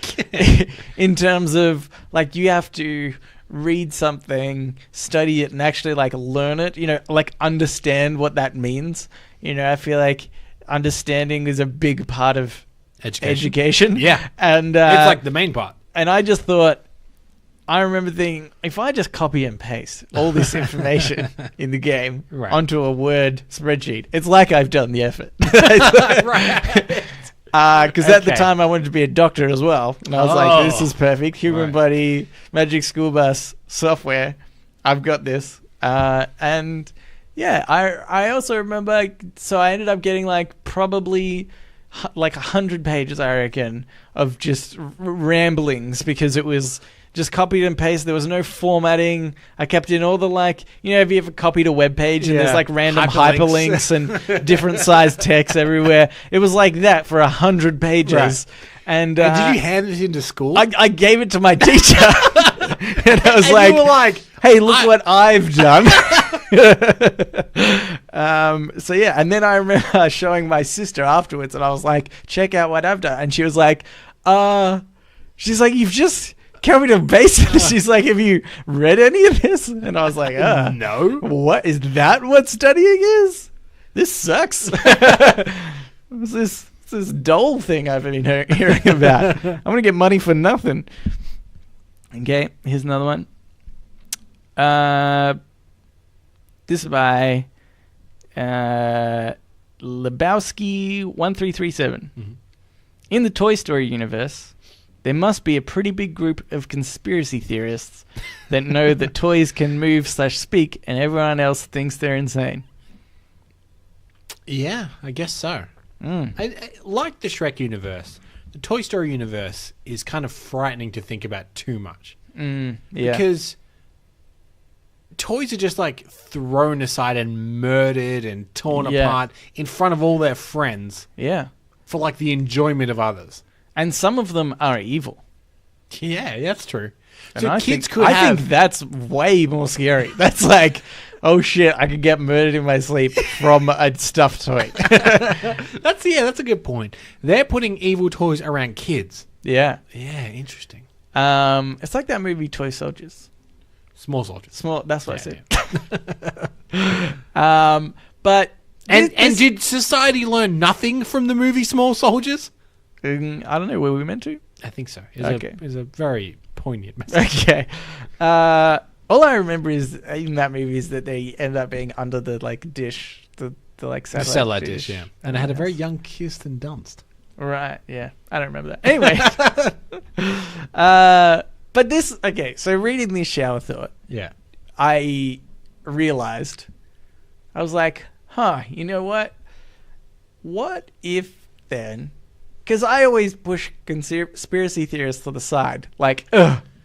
In terms of, like, you have to read something, study it, and actually, like, learn it. You know, like, understand what that means. You know, I feel like understanding is a big part of education.
Yeah.
And
it's like the main part.
And I just thought, I remember thinking, if I just copy and paste all this information in the game onto a Word spreadsheet, it's like I've done the effort.
Right.
Because at the time I wanted to be a doctor as well. And I was like, this is perfect. Human body, Magic School Bus software. I've got this. And yeah, I also remember, so I ended up getting like probably like 100 pages, I reckon, of just ramblings because it was just copied and pasted. There was no formatting. I kept in all the like, you know, have you ever copied a web page and there's like random hyperlinks and different sized text everywhere? It was like that for 100 pages. Right. And
did you hand it into school?
I gave it to my teacher. And I was
you were like,
hey, look what I've done. So yeah, and then I remember showing my sister afterwards and I was like, check out what I've done. And she was like, she's like, you've just copied and pasted. She's like, have you read any of this? And I was like,
no.
What is that? What studying is? This sucks. What's this dole thing I've been hearing about? I'm gonna get money for nothing. Okay, here's another one. This is by Lebowski1337. In the Toy Story universe, there must be a pretty big group of conspiracy theorists that know that toys can move/speak and everyone else thinks they're insane.
Yeah, I guess so. I like the Shrek universe. The Toy Story universe is kind of frightening to think about too much.
Yeah.
Because toys are just like thrown aside and murdered and torn apart in front of all their friends.
Yeah.
For like the enjoyment of others.
And some of them are evil.
Yeah, that's true.
And
so
I
kids
think, I think that's way more scary. That's like, oh shit, I could get murdered in my sleep from a stuffed toy.
That's a good point. They're putting evil toys around kids.
Yeah.
Yeah, interesting.
It's like that movie Toy Soldiers.
Small soldiers.
That's what I said. But
and did society learn nothing from the movie Small Soldiers?
I don't know, were we meant to?
I think so.
It's
a very poignant message.
Okay. All I remember is in that movie is that they end up being under the like dish, the like satellite
dish, yeah. And it had a very young Kirsten Dunst.
Right, yeah. I don't remember that. Anyway. But this, okay, so reading this shower thought, I realized, I was like, you know what? What if then, because I always push conspiracy theorists to the side, like,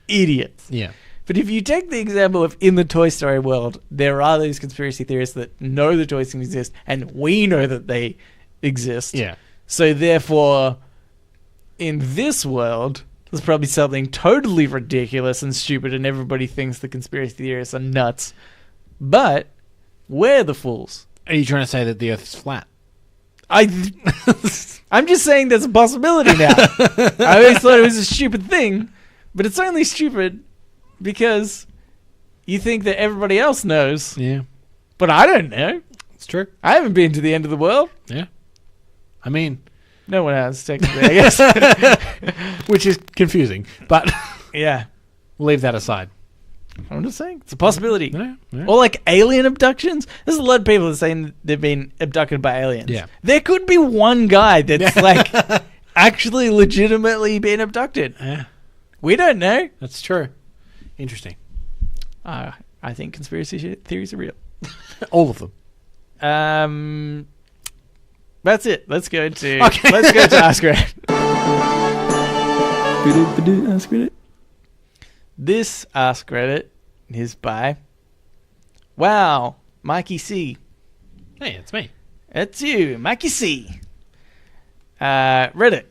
idiots.
Yeah.
But if you take the example of in the Toy Story world, there are these conspiracy theorists that know the toys can exist, and we know that they exist.
Yeah.
So therefore, in this world, there's probably something totally ridiculous and stupid, and everybody thinks the conspiracy theorists are nuts. But we're the fools.
Are you trying to say that the Earth is flat?
I'm just saying there's a possibility now. I always thought it was a stupid thing, but it's only stupid because you think that everybody else knows.
Yeah.
But I don't know.
It's true.
I haven't been to the end of the world.
Yeah. I mean,
no one has, technically, I guess.
Which is confusing, but
yeah.
We'll leave that aside.
I'm just saying, it's a possibility.
Yeah.
Or like alien abductions. There's a lot of people that are saying they've been abducted by aliens.
Yeah.
There could be one guy that's like actually legitimately been abducted.
Yeah.
We don't know.
That's true. Interesting.
I think conspiracy theories are real.
All of them.
That's it. Let's go to Ask Reddit.
Ask Reddit.
This Ask Reddit is by Mikey C.
Hey, it's me.
It's you, Mikey C. Reddit.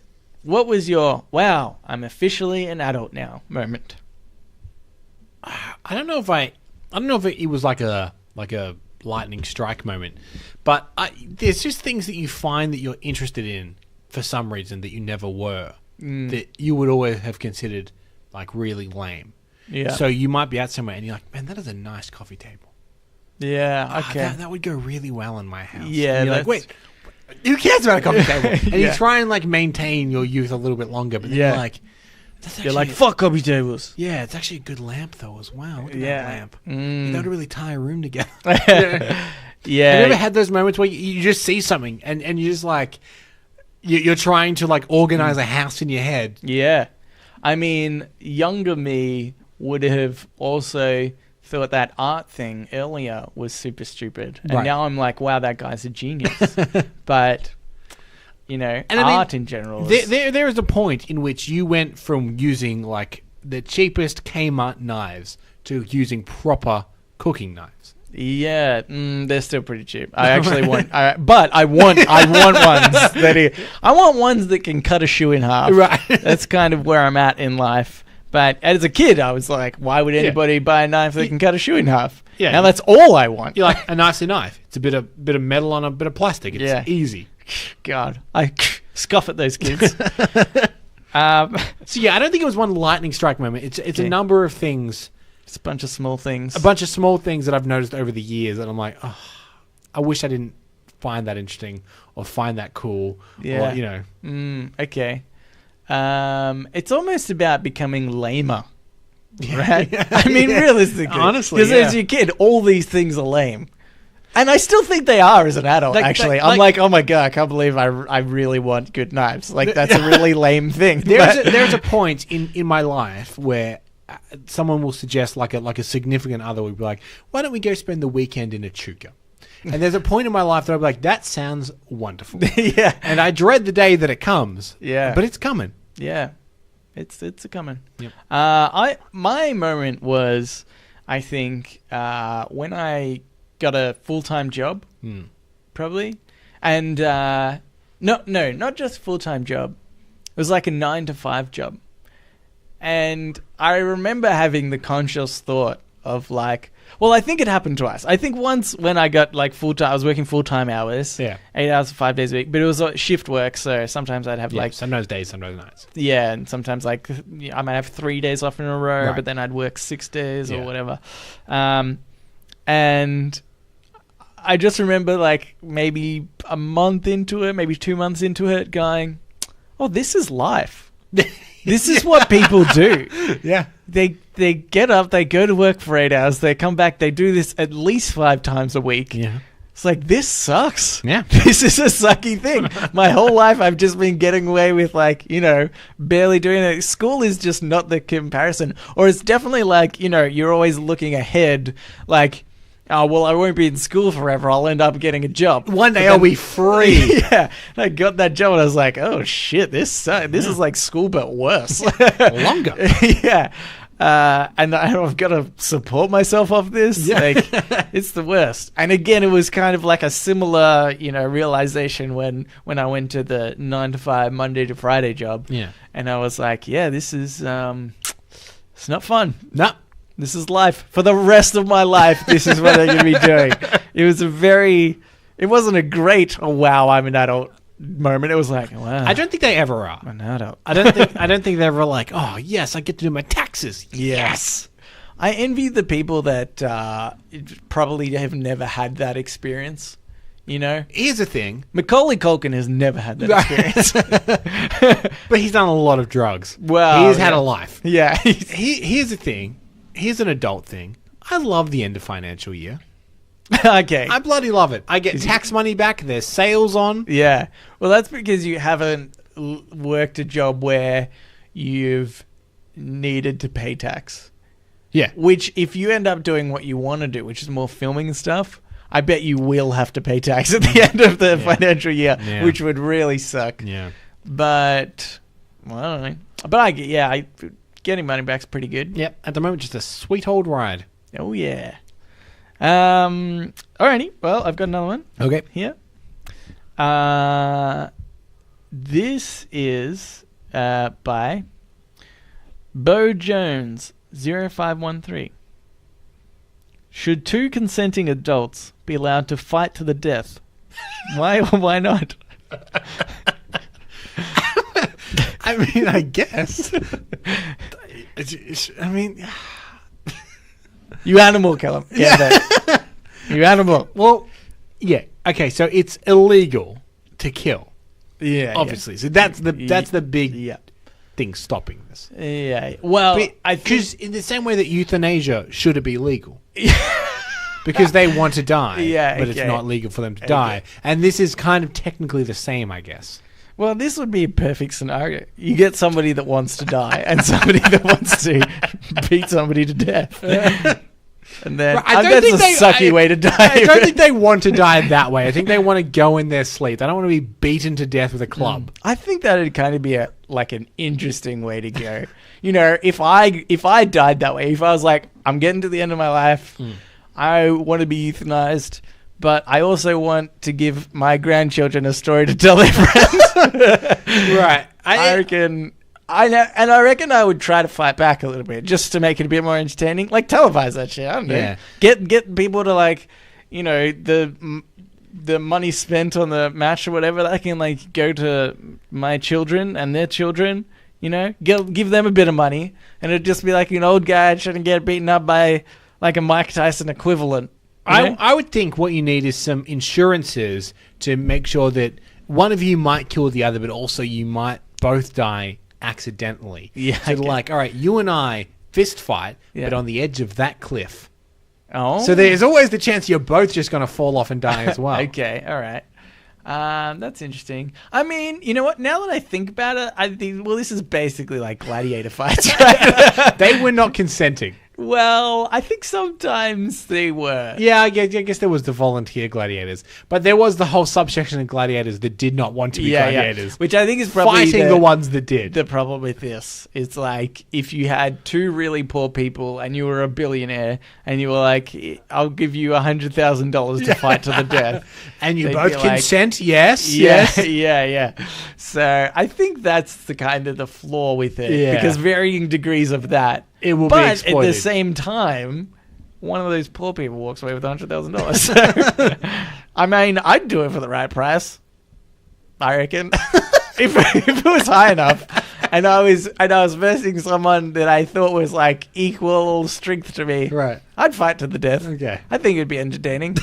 What was your "wow, I'm officially an adult now" moment?
I don't know if it was like a lightning strike moment, but there's just things that you find that you're interested in for some reason that you never were, that you would always have considered like really lame.
Yeah.
So you might be out somewhere and you're like, man, that is a nice coffee table.
Yeah. Okay.
That would go really well in my house.
Yeah.
And you're like, wait, who cares about a coffee table? And you
Yeah.
try and like maintain your youth a little bit longer, but then you're like, that's
You're
actually
like, fuck coffee tables.
yeah, it's actually a good lamp though as well. Look at
Yeah.
that lamp. That would really tie a room together.
Yeah.
Have you ever had those moments where you just see something and you're just like, you're trying to like organize a house in your head?
Yeah. I mean, younger me would have also thought that art thing earlier was super stupid. And
Right.
now I'm like, wow, that guy's a genius. But, you know,
And I mean,
art in general is...
There is a point in which you went from using like the cheapest Kmart knives to using proper cooking knives.
Yeah, they're still pretty cheap. I actually want... I want ones I want ones that can cut a shoe in half.
Right.
That's kind of where I'm at in life. But as a kid, I was like, why would anybody buy a knife that can cut a shoe in half?
Yeah.
Now that's all I want.
You're like, a nicely knife. It's a bit of metal on a bit of plastic. It's easy.
God, I scoff at those kids.
So yeah, I don't think it was one lightning strike moment. It's a number of things.
It's a bunch of small things.
A bunch of small things that I've noticed over the years, and I'm like, oh, I wish I didn't find that interesting or find that cool.
Yeah.
Or, you know.
Okay. It's almost about becoming lamer, right? I mean, realistically.
Honestly,
because as a kid, all these things are lame. And I still think they are as an adult, actually. I'm like, oh my God, I can't believe I really want good knives. Like, that's a really lame thing.
There's a point in my life where someone will suggest, like a significant other would be like, why don't we go spend the weekend in Echuca? And there's a point in my life that I'll be like, that sounds wonderful.
Yeah.
And I dread the day that it comes.
Yeah.
But it's coming.
Yeah. It's a coming.
Yep.
My moment was, I think, when I got a full-time job, probably. And, no, not just full-time job. It was like a 9-to-5 job. And I remember having the conscious thought of like, well, I think it happened twice. I think once when I got like full-time, I was working full-time hours.
Yeah.
8 hours, 5 days a week. But it was shift work, so sometimes I'd have like...
sometimes days, sometimes nights.
Yeah, and sometimes like I might have 3 days off in a row,
Right.
but then I'd work 6 days or
Yeah.
whatever. And I just remember like maybe a month into it, maybe 2 months into it, going, oh, this is life. This is what people do.
Yeah.
They get up, they go to work for 8 hours, they come back, they do this at least 5 times a week.
Yeah.
It's like, this sucks.
Yeah.
This is a sucky thing. My whole life I've just been getting away with like, you know, barely doing it. School is just not the comparison. Or it's definitely like, you know, you're always looking ahead like, oh, well, I won't be in school forever. I'll end up getting a job.
One day I'll be free.
Yeah. And I got that job and I was like, oh shit, this is like school but worse.
Longer.
Yeah. And I've got to support myself off this.
Yeah.
Like, it's the worst. And again, it was kind of like a similar, you know, realization when I went to the 9-to-5 Monday to Friday job.
Yeah.
And I was like, yeah, this is, it's not fun.
No.
This is life. For the rest of my life, this is what I'm going to be doing. It wasn't a great, oh wow, I'm an adult moment. It was like, wow.
I don't think they ever are.
I'm an adult.
I don't think they're ever like, oh yes, I get to do my taxes. Yes.
I envy the people that probably have never had that experience. You know?
Here's the thing.
Macaulay Culkin has never had that experience.
But he's done a lot of drugs.
Well,
he's had a life.
Yeah.
Here's the thing. Here's an adult thing. I love the end of financial year.
Okay.
I bloody love it. I get tax money back. There's sales on.
Yeah. Well, that's because you haven't worked a job where you've needed to pay tax.
Yeah.
Which, if you end up doing what you want to do, which is more filming and stuff, I bet you will have to pay tax at the end of the financial year, which would really suck.
Yeah.
But, well, I don't know. But getting money back's pretty good.
Yep. At the moment, just a sweet old ride.
Oh, yeah. Alrighty. Well, I've got another one.
Okay.
Here. This is by Bo Jones 0513. Should two consenting adults be allowed to fight to the death? Why not?
I mean, I guess. I mean,
you animal, Callum. Yeah. You animal.
Well, yeah. Okay, so it's illegal to kill.
Yeah.
Obviously. Yeah. So that's the big thing stopping this.
Yeah. Well,
because in the same way that euthanasia should be legal. Because they want to die, but it's not legal for them to die. And this is kind of technically the same, I guess.
Well, this would be a perfect scenario. You get somebody that wants to die and somebody that wants to beat somebody to death. And then that's a sucky way to die.
I don't think they want to die that way. I think they want to go in their sleep. They don't want to be beaten to death with a club.
I think that would kind of be an interesting way to go. You know, if I died that way, if I was like, I'm getting to the end of my life, I want to be euthanized, but I also want to give my grandchildren a story to tell their friends.
Right.
I reckon I would try to fight back a little bit just to make it a bit more entertaining. Like televise that shit. I don't know. Yeah. Get people to the money spent on the match or whatever, that can go to my children and their children. You know, give them a bit of money, and it'd just be like an old guy shouldn't get beaten up by a Mike Tyson equivalent.
I would think what you need is some insurances to make sure that one of you might kill the other, but also you might both die accidentally.
Yeah.
So all right, you and I fist fight, but on the edge of that cliff.
Oh.
So there's always the chance you're both just going to fall off and die as well.
Okay, all right. That's interesting. I mean, you know what? Now that I think about it, I think, this is basically like gladiator fights, right?
They were not consenting.
Well, I think sometimes they were.
Yeah, I guess there was the volunteer gladiators. But there was the whole subsection of gladiators that did not want to be gladiators.
Which I think is probably
fighting the ones that did.
The problem with this is if you had two really poor people and you were a billionaire and you were like, I'll give you $100,000 to fight to the death.
And you both consent? Yes.
Yeah. So I think that's the kind of the flaw with it.
Yeah.
Because varying degrees of that.
It will be exploited.
But at the same time, one of those poor people walks away with $100,000. So, I mean, I'd do it for the right price. I reckon. if it was high enough, and I was versing someone that I thought was equal strength to me,
right?
I'd fight to the death.
Okay,
I think it'd be entertaining.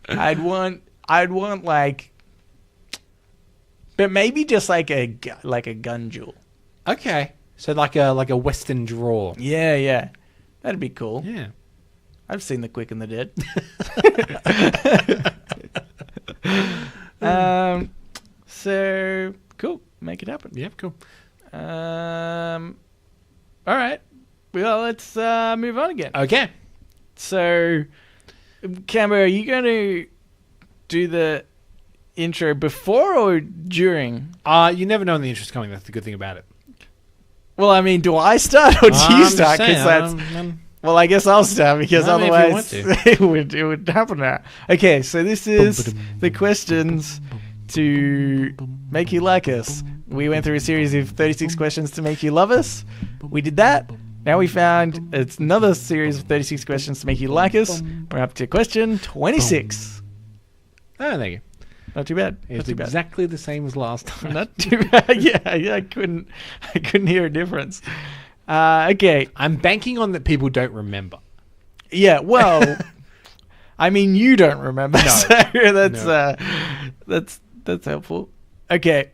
I'd want but maybe just a gun duel.
Okay. So like a Western draw.
Yeah. That'd be cool.
Yeah.
I've seen The Quick and the Dead. So cool. Make it happen.
Yeah, cool.
All right. Well, let's move on again.
Okay.
So, Cambo, are you going to do the intro before or during?
You never know when the intro's coming. That's the good thing about it.
Well, I mean, do I start or do you start? Well, I guess I'll start because otherwise it would happen now. Okay, so this is the questions to make you like us. We went through a series of 36 questions to make you love us. We did that. Now we found it's another series of 36 questions to make you like us. We're up to question 26.
Oh, thank you.
Not too bad.
It's exactly the same as last time.
Not too bad. Yeah, I couldn't hear a difference. Okay.
I'm banking on that people don't remember.
Yeah, well, I mean, you don't remember. No. So that's helpful. Okay.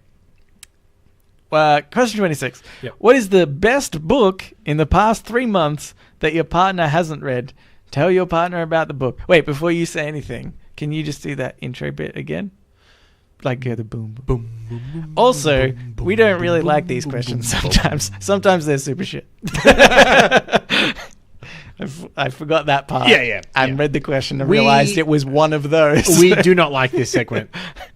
Question 26.
Yep.
What is the best book in the past 3 months that your partner hasn't read? Tell your partner about the book. Wait, before you say anything, can you just do that intro bit again? The boom, boom, boom. Also, we don't really like these questions sometimes. Sometimes they're super shit. I forgot that part.
Yeah.
And read the question and realized it was one of those.
We do not like this segment,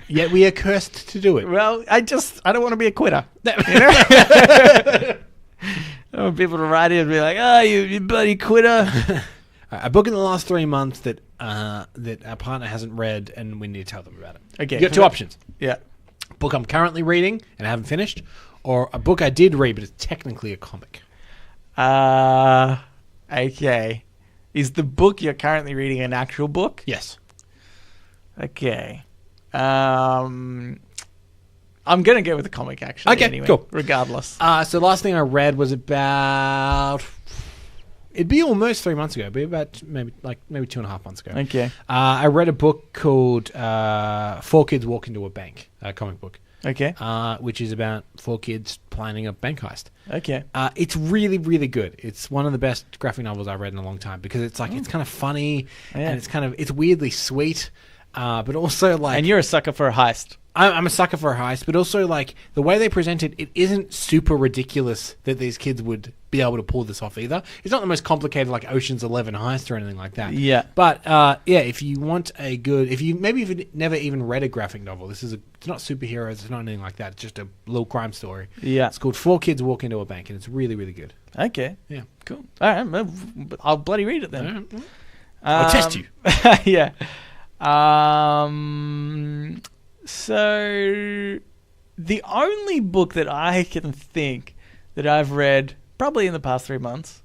yet we are cursed to do it.
Well, I don't want to be a quitter. You know? I don't want people to write in and be like, "Oh, you bloody quitter."
A book in the last 3 months that our partner hasn't read, and we need to tell them about it.
Okay,
You got two options.
Yeah.
Book I'm currently reading and I haven't finished, or a book I did read but it's technically a comic.
Okay. Is the book you're currently reading an actual book?
Yes.
Okay. I'm going to go with the comic, actually.
Okay,
anyway,
cool.
Regardless.
So the last thing I read was about... It'd be almost 3 months ago. It'd be about maybe 2.5 months ago.
Okay.
I read a book called Four Kids Walk Into a Bank, a comic book.
Okay.
Which is about 4 kids planning a bank heist.
Okay.
It's really, really good. It's one of the best graphic novels I've read in a long time because it's it's kind of funny and it's weirdly sweet, but also like.
And you're a sucker for a heist.
I'm a sucker for a heist, but also like the way they present it, it isn't super ridiculous that these kids would be able to pull this off either. It's not the most complicated like Ocean's 11 heist or anything like that.
Yeah.
But if you want a good, if you've never even read a graphic novel, it's not superheroes, it's not anything like that. It's just a little crime story.
Yeah.
It's called 4 Kids Walk Into a Bank, and it's really, really good.
Okay.
Yeah.
Cool. All right. Well, I'll bloody read it then.
I'll test you.
Yeah. So the only book that I can think that I've read probably in the past 3 months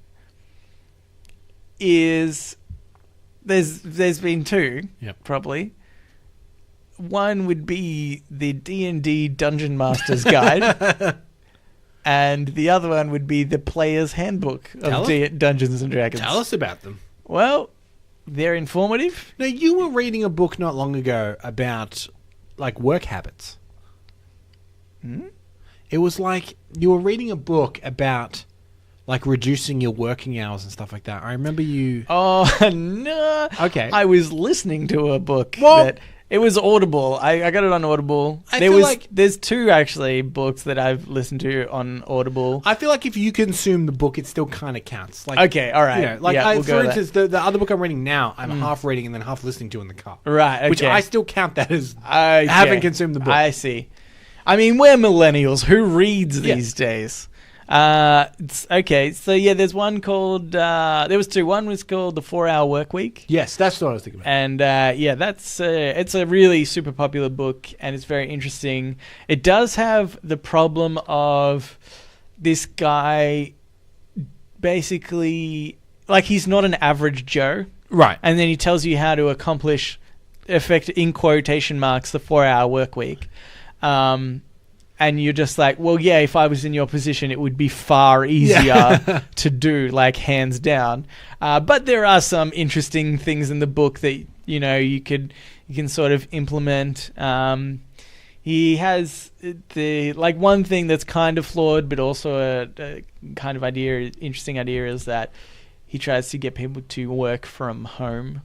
is there's been two.
Yep.
Probably. One would be the D&D Dungeon Master's Guide. And the other one would be the Player's Handbook of Dungeons and Dragons.
Tell us about them.
Well, they're informative.
Now, you were reading a book not long ago about like work habits. It was like you were reading a book about like reducing your working hours and stuff like that. I remember you.
Oh, no.
Okay.
I was listening to a book
Well,
that it was Audible. I got it on Audible. There's two actually books that I've listened to on Audible.
I feel like if you consume the book, it still kind of counts. Like,
okay, all right.
You know, like
yeah, we'll
for instance, the other book I'm reading now, I'm half reading and then half listening to in the car.
Right, okay.
Which I still count that as having consumed the book.
I see. I mean, we're millennials. Who reads these days? Okay, so yeah, there's one called, there was two. One was called The 4-Hour Workweek.
Yes, that's what I was thinking about.
And that's it's a really super popular book, and it's very interesting. It does have the problem of this guy basically, like, he's not an average Joe.
Right.
And then he tells you how to accomplish, in quotation marks, the 4-hour work week. And you're just like, well, yeah, if I was in your position, it would be far easier to do, like, hands down. But there are some interesting things in the book that, you know, you can sort of implement. He has one thing that's kind of flawed, but also a kind of interesting idea is that he tries to get people to work from home.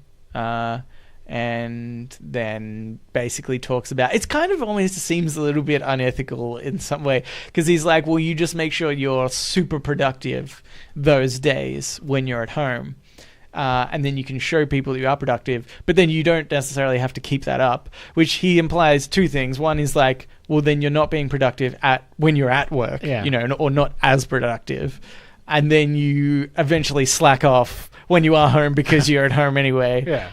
And then basically talks about, it's kind of almost seems a little bit unethical in some way, because he's like, well, you just make sure you're super productive those days when you're at home, and then you can show people that you are productive, but then you don't necessarily have to keep that up, which he implies two things. One is like, well, then you're not being productive when you're at work, you know, or not as productive, and then you eventually slack off when you are home because you're at home anyway.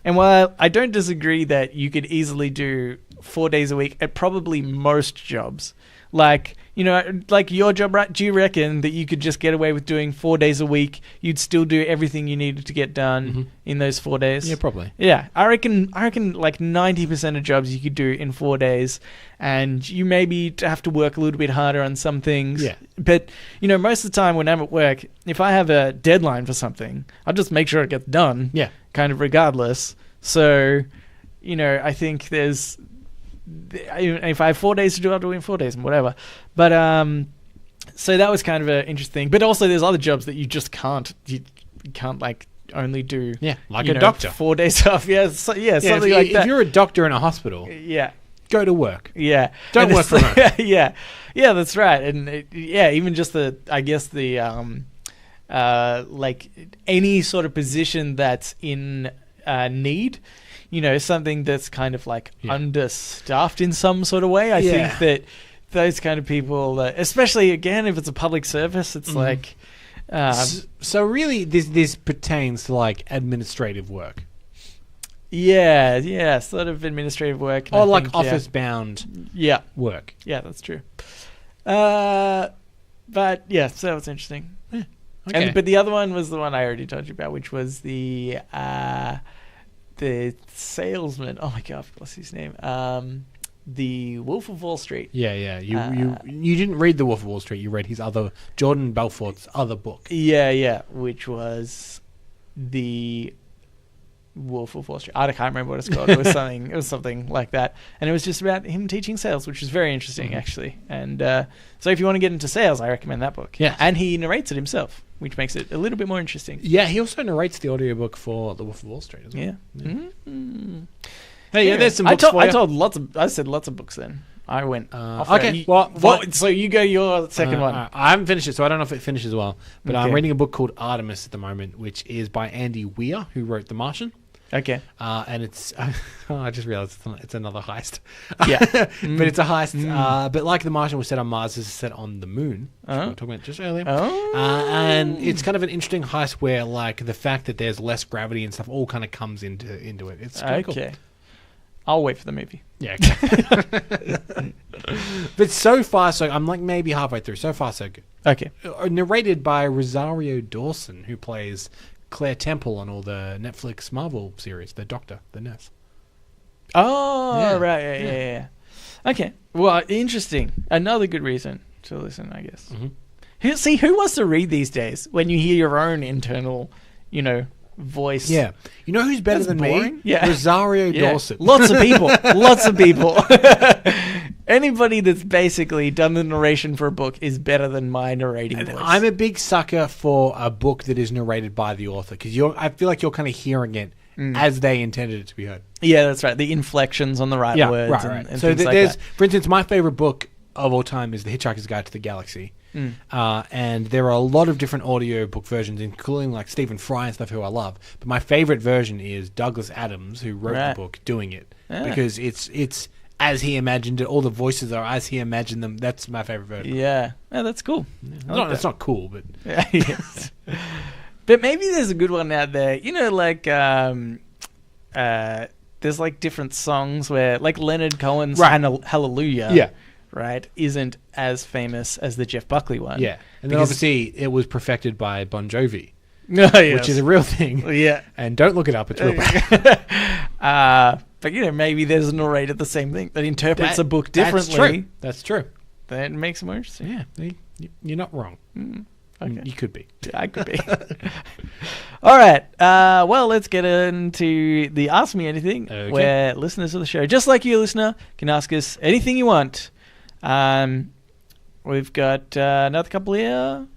And while I don't disagree that you could easily do 4 days a week at probably most jobs, like, you know, like your job, right? Do you reckon that you could just get away with doing 4 days a week? You'd still do everything you needed to get done in those 4 days?
Yeah, probably.
Yeah, I reckon like 90% of jobs you could do in 4 days, and you maybe have to work a little bit harder on some things. Yeah. But, you know, most of the time when I'm at work, if I have a deadline for something, I'll just make sure it gets done. Yeah. Kind of regardless. So, you know, I think there's, if I have 4 days to do it, I'll do it in 4 days and whatever. But so that was kind of an interesting. But also, there's other jobs that you just can't. You can't like only do.
Yeah, like a doctor.
4 days off. Yeah, something like that.
If you're a doctor in a hospital, go to work.
Yeah,
don't work from home.
Yeah, that's right. And even just the
like any sort of position that's in need. You know, something that's kind of like understaffed in some sort of way. I think that those kind of people, especially again if it's a public service, it's like.
So really, this pertains to like administrative work.
Yeah, sort of administrative work,
or like office-bound work.
Yeah, that's true. But yeah, so that was interesting.
Yeah. Okay.
But the other one was the one I already told you about, which was the salesman. Oh my god, what's his name? The Wolf of Wall Street.
Yeah. You didn't read The Wolf of Wall Street. You read his other Jordan Belfort's other book.
Yeah, which was the Wolf of Wall Street. I can't remember what it's called. It was something like that, and it was just about him teaching sales, which is very interesting actually. And so if you want to get into sales, I recommend that book.
Yeah,
and he narrates it himself, which makes it a little bit more interesting.
Yeah, he also narrates the audiobook for The Wolf of Wall Street as well.
Yeah.
Mm-hmm. Hey, there's some books for you.
I said lots of books then. I went off.
Okay.
So you go your second one.
I haven't finished it, so I don't know if it finishes well. But I'm reading a book called Artemis at the moment, which is by Andy Weir, who wrote The Martian.
Okay.
And it's... I just realized it's another heist.
Yeah.
But it's a heist. But like The Martian was set on Mars, this is set on the moon. Which we were talking about just earlier. And it's kind of an interesting heist where like the fact that there's less gravity and stuff all kind of comes into it. It's kind of cool.
I'll wait for the movie.
Yeah. Okay. But so far, I'm like maybe halfway through. So far, so good.
Okay.
Narrated by Rosario Dawson, who plays Claire Temple on all the Netflix Marvel series, the Doctor, the nurse.
Oh, right. Yeah. Okay. Well, interesting. Another good reason to listen, I guess. Mm-hmm. Who wants to read these days when you hear your own internal, voice?
Yeah. You know who's better than
boring?
me?
Yeah.
Rosario Dawson.
Lots of people. Anybody that's basically done the narration for a book is better than my narrating voice.
I'm a big sucker for a book that is narrated by the author because I feel like you're kind of hearing it as they intended it to be heard.
Yeah, that's right. The inflections on the right words.
Right.
And
so
things like that.
For instance, my favorite book of all time is The Hitchhiker's Guide to the Galaxy. And there are a lot of different audio book versions, including like Stephen Fry and stuff, who I love. But my favorite version is Douglas Adams, who wrote the book, doing it because it's as he imagined it. All the voices are as he imagined them. That's my favorite version.
Yeah, that's cool.
It's not cool, but
yes. But maybe there's a good one out there. There's like different songs where like Leonard Cohen's Hallelujah. Right, isn't as famous as the Jeff Buckley one.
Yeah, and then obviously it was perfected by Bon Jovi,
which
is a real thing.
Yeah,
and don't look it up; it's real bad.
But maybe there's a narrator the same thing that interprets a book differently.
That's true.
That makes it more interesting.
Yeah, you're not wrong.
Okay.
You could be.
I could be. All right. Well, let's get into the Ask Me Anything, where listeners of the show, just like you, listener, can ask us anything you want. We've got another couple here.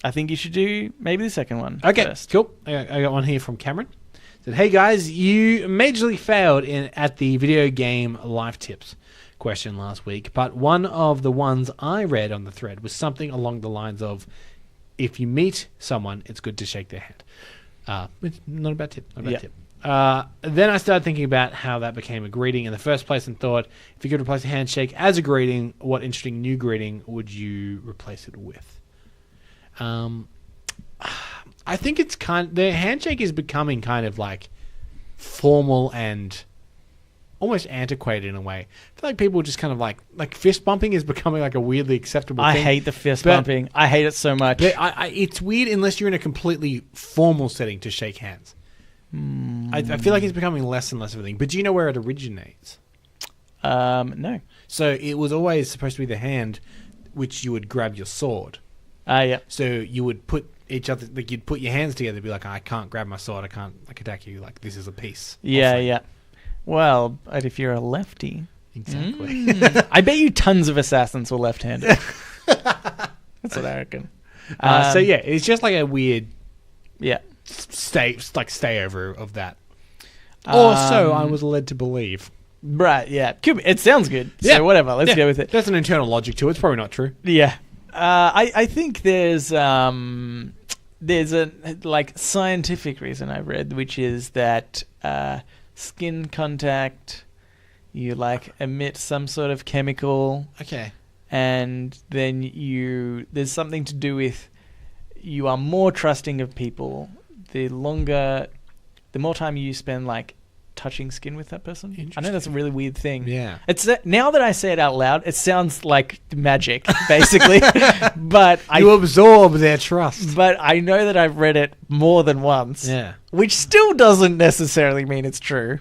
I think you should do maybe the second one.
Okay,
first.
Cool. I got one here from Cameron. Said, "Hey guys, you majorly failed at the video game life tips question last week, but one of the ones I read on the thread was something along the lines of, if you meet someone, it's good to shake their hand. It's not a bad tip. Not a bad tip. Then I started thinking about how that became a greeting in the first place and thought, if you could replace a handshake as a greeting, what interesting new greeting would you replace it with? I think it's the handshake is becoming kind of like formal and almost antiquated in a way. I feel like people just kind of like fist bumping is becoming like a weirdly acceptable thing.
I hate the fist bumping. I hate it so much.
But it's weird unless you're in a completely formal setting to shake hands. I feel like it's becoming less and less of a thing. But do you know where it originates?
No.
So it was always supposed to be the hand which you would grab your sword.
Yeah.
So you would put each other, like you'd put your hands together and be like, I can't grab my sword, I can't attack you, like this is a piece.
Yeah. Well, but if you're a lefty...
Exactly.
I bet you tons of assassins were left-handed. That's what I reckon.
So yeah, it's just like a weird...
Yeah.
Stay over of that. Or so I was led to believe.
Right, yeah. It sounds good. Yeah. So whatever, let's go with it.
There's an internal logic to it. It's probably not true.
Yeah. I think there's there's a like scientific reason I've read, which is that skin contact, you like emit some sort of chemical,
Okay.
and then there's something to do with you are more trusting of people the more time you spend like touching skin with that person. I know that's a really weird thing.
Yeah.
It's now that I say it out loud, it sounds like magic, basically. But
You absorb their trust.
but I know that I've read it more than once.
Yeah.
Which still doesn't necessarily mean it's true.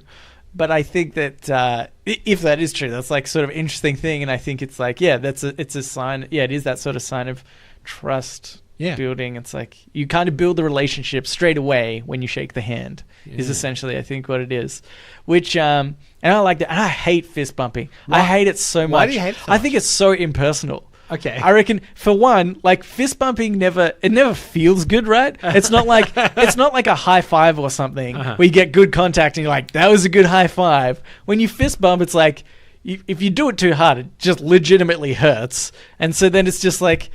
But I think that if that is true, that's like sort of interesting thing, and I think it's like, yeah, it's a sign. Yeah, it is that sort of sign of trust building. It's like you kind of build the relationship straight away when you shake the hand. Is essentially, I think, what it is. Which and I like that. And I hate fist bumping. I hate it so much.
Why do you hate it so
I think it's so impersonal.
Okay.
I reckon for one, like fist bumping never feels good, right? It's not like a high five or something where you get good contact and you're like, that was a good high five. When you fist bump, it's like if you do it too hard, it just legitimately hurts. And so then it's just like,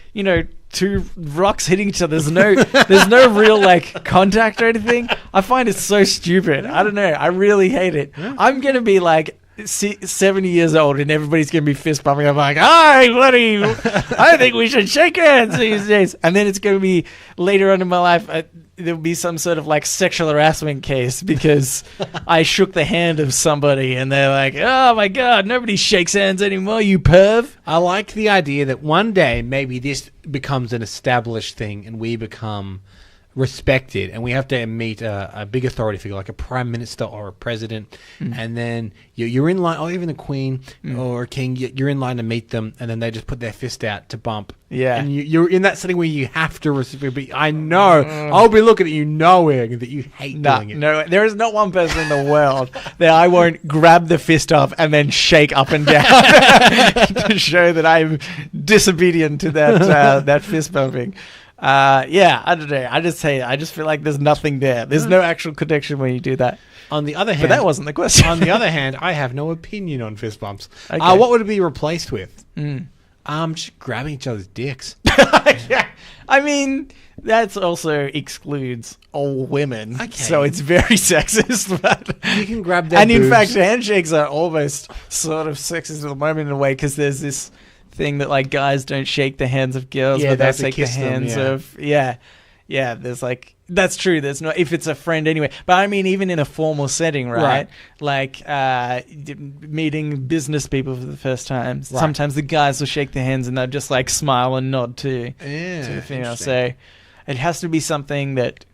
two rocks hitting each other. There's no real like contact or anything. I find it so stupid. I don't know. I really hate it. I'm gonna be like 70 years old and everybody's gonna be fist bumping. I'm like, hi, buddy. I think we should shake hands these days. And then it's gonna be later on in my life. There'll be some sort of like sexual harassment case because I shook the hand of somebody and they're like, oh my God, nobody shakes hands anymore, you perv.
I like the idea that one day maybe this becomes an established thing and we become respected and we have to meet a big authority figure like a prime minister or a president, and then you're in line, or even the queen or a king, you're in line to meet them, and then they just put their fist out to bump.
Yeah.
And you're in that setting where you have to respect, but I know I'll be looking at you knowing that you hate doing it.
No, there is not one person in the world that I won't grab the fist off and then shake up and down to show that I'm disobedient to that fist bumping. Yeah, I don't know. I just feel like there's nothing there. There's no actual connection when you do that.
On the other hand,
But that wasn't the question.
on the other hand, I have no opinion on fist bumps.
Okay.
What would it be replaced with? Just grabbing each other's dicks.
Yeah. I mean, that also excludes all women.
Okay.
So it's very sexist. But
You can grab their
and in
boobs.
fact, handshakes are almost sort of sexist at the moment in a way because there's this thing that like guys don't shake the hands of girls,
Yeah,
but
they
they
have to
shake the
kiss them,
hands
yeah.
of There's like that's true. There's no if it's a friend anyway. But I mean, even in a formal setting, right? Like meeting business people for the first time.
Right.
Sometimes the guys will shake their hands and they'll just like smile and nod to the female.
interesting.
So it has to be something that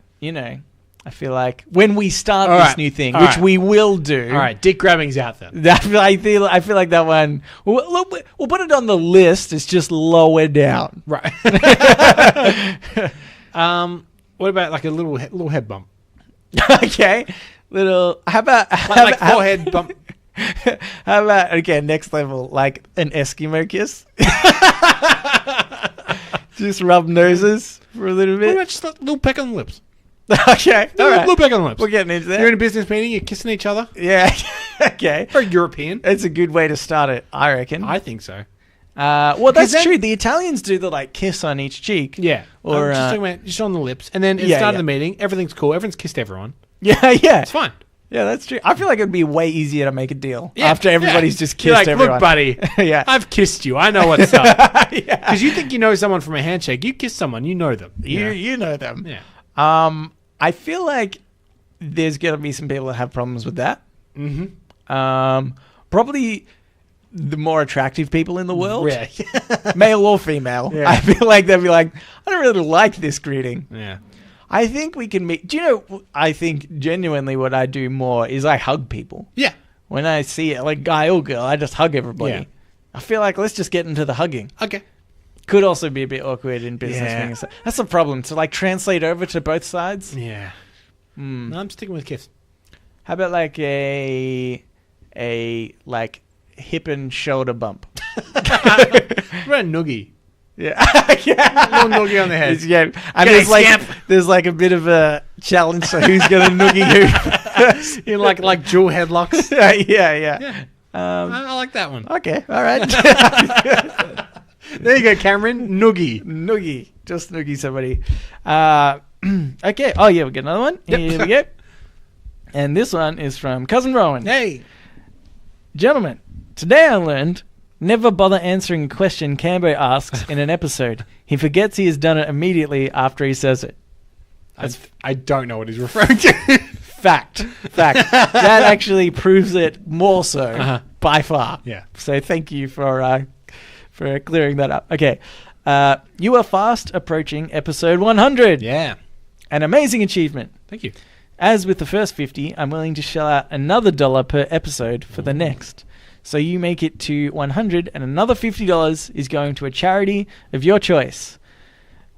I feel like when we start
All
this
right.
new thing,
All
which
right.
we will do.
All right, dick grabbing's out then.
I feel like that one. We'll put it on the list. It's just lower down.
Right. What about like a little head bump?
Okay, little. How about
Like forehead bump.
How about next level, like an Eskimo kiss? Just rub noses for a little
What
bit.
about just a little peck on the lips?
Okay, all right.
Little peck on the lips.
We're getting into
You're
that.
in a business meeting, you're kissing each other.
Yeah. Okay.
Very European.
It's a good way to start it, I reckon.
I think so.
Well, that's
then-
true. The Italians do the like kiss on each cheek.
Yeah.
Or
I'm just talking about just on the lips. And then at the
Yeah,
start of
yeah.
the meeting, everything's cool. Everyone's kissed everyone.
Yeah.
It's fine.
Yeah, that's true. I feel like it'd be way easier to make a deal
Yeah,
after everybody's just kissed
You're like,
everyone.
look, buddy,
Yeah.
I've kissed you. I know what's up.
Yeah.
Because you think you know someone from a handshake. You kiss someone, you know them.
You know them.
Yeah.
I feel like there's gonna be some people that have problems with that. Probably the more attractive people in the world,
Yeah.
male or female.
Yeah.
I feel like they'd be like, I don't really like this greeting.
Yeah.
I think we can meet. Do you know? I think genuinely what I do more is I hug people.
Yeah.
When I see it, like guy or girl, I just hug everybody.
Yeah.
I feel like let's just get into the hugging.
Okay.
Could also be a bit awkward in business
Yeah.
meetings. That's the problem. To like translate over to both sides.
Yeah. No, I'm sticking with kiss.
How about like a like hip and shoulder bump?
What about a noogie?
Yeah. Yeah.
Little noogie on the head.
Yeah. And there's like a bit of a challenge for who's gonna noogie who.
In like dual headlocks.
Yeah.
Yeah. I like that one.
Okay. All right.
There you go, Cameron. Noogie.
Noogie. Just noogie somebody. Okay. Oh, yeah, we get another one.
Yep.
Here we go. And this one is from Cousin Rowan.
Hey.
Gentlemen, today I learned never bother answering a question Cambo asks in an episode. He forgets he has done it immediately after he says it.
I don't know what he's referring to.
Fact. That actually proves it more so by far.
Yeah.
So thank you for clearing that up. Okay. You are fast approaching episode 100.
Yeah.
An amazing achievement.
Thank you.
As with the first 50, I'm willing to shell out another $1 per episode for the next. So you make it to 100 and another $50 is going to a charity of your choice.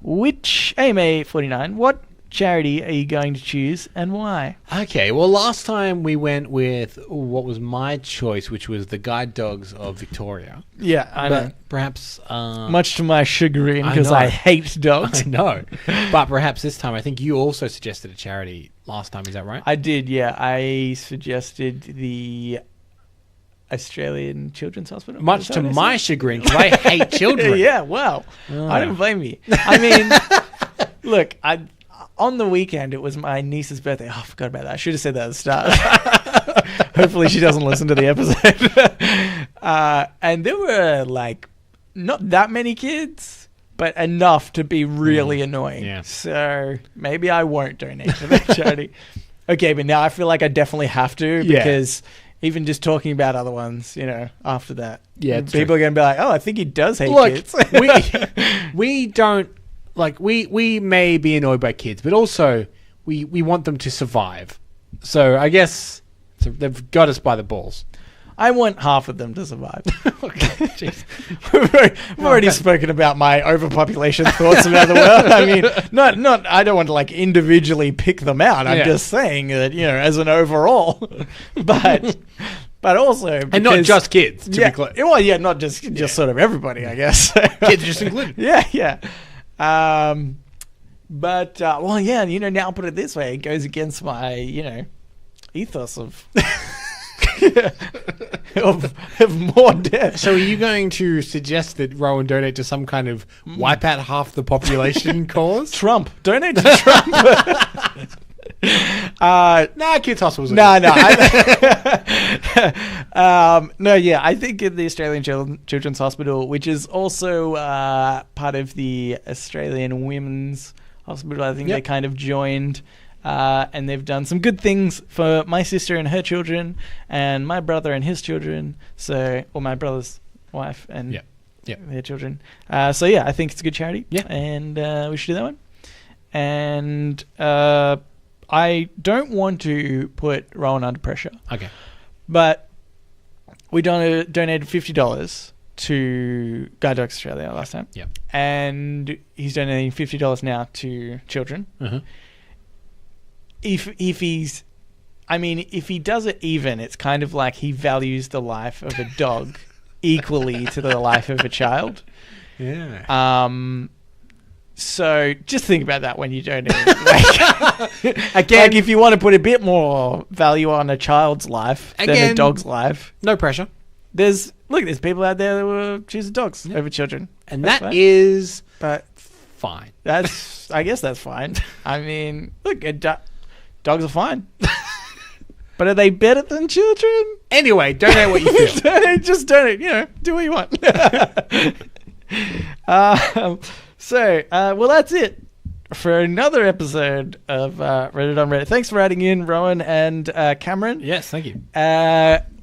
Which, AMA49, what charity are you going to choose and why?
Okay, well, last time we went with what was my choice, which was the Guide Dogs of Victoria.
Yeah, I know.
Perhaps...
Much to my chagrin,
I
because
know.
I hate dogs.
I know. But perhaps this time, I think you also suggested a charity last time, is that right?
I did, yeah. I suggested the Australian Children's Hospital.
Much to my chagrin, because I hate children.
Yeah, wow. I don't blame you. I mean, look, on the weekend, it was my niece's birthday. Oh, I forgot about that. I should have said that at the start. Hopefully she doesn't listen to the episode. And there were, like, not that many kids, but enough to be really annoying.
Yeah.
So maybe I won't donate to that charity. Okay, but now I feel like I definitely have to because even just talking about other ones, after that, people are going to be like, oh, I think he does hate kids.
we don't... Like, we may be annoyed by kids, but also we want them to survive. So I guess they've got us by the balls.
I want half of them to survive. We've already spoken about my overpopulation thoughts about the world. I mean, not. I don't want to like individually pick them out. I'm just saying that as an overall, but also because,
and not just kids. To be clear.
Well, yeah, not just sort of everybody, I guess.
Kids just included.
Yeah. But now I'll put it this way: it goes against my ethos of. of more death.
So are you going to suggest that Rowan donate to some kind of wipe out half the population cause?
Trump. Donate to Trump.
Kids hospitals.
I think in the Australian Children's Hospital, which is also part of the Australian Women's Hospital, I think they kind of joined. And they've done some good things for my sister and her children, and my brother and his children. Or my brother's wife and their children. I think it's a good charity. Yeah, and we should do that one. And I don't want to put Rowan under pressure.
Okay,
but we donated $50 to Guide Dogs Australia last time.
Yeah, and
he's donating $50 now to children.
Uh-huh.
If he does it even, it's kind of like he values the life of a dog equally to the life of a child.
Yeah.
So just think about that when you donate. Again, if you want to put a bit more value on a child's life than a dog's life,
no pressure.
There's people out there that will choose dogs over children,
and that's fine.
But
fine.
I guess that's fine. I mean, look, dogs are fine. But are they better than children?
Anyway, donate what you feel.
Just donate, do what you want. Well, that's it for another episode of Reddit on Reddit. Thanks for writing in, Rowan and Cameron.
Yes, thank you.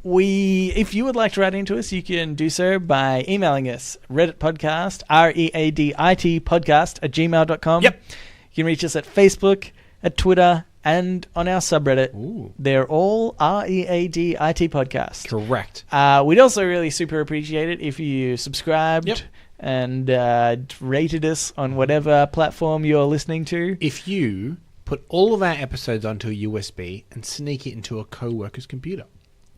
If you would like to write into us, you can do so by emailing us, readitpodcast, readit podcast @gmail.com.
Yep.
You can reach us at Facebook, at Twitter, and on our subreddit.
Ooh.
They're all READIT podcast.
Correct.
We'd also really super appreciate it if you subscribed and rated us on whatever platform you're listening to.
If you put all of our episodes onto a USB and sneak it into a co-worker's computer.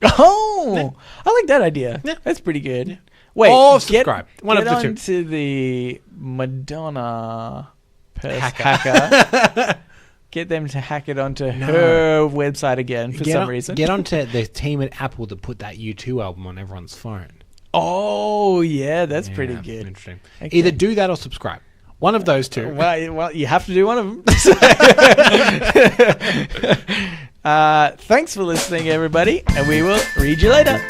Oh, I like that idea. Yeah. That's pretty good.
Yeah.
Wait,
or subscribe. One of the two.
Get onto the Madonna hacker. Get them to hack it onto her website again for some reason.
Get onto the team at Apple to put that U2 album on everyone's phone.
Oh, yeah, that's pretty good.
Interesting.
Okay.
Either do that or subscribe. One of those two.
Well, you have to do one of them. Thanks for listening, everybody, and we will read you later.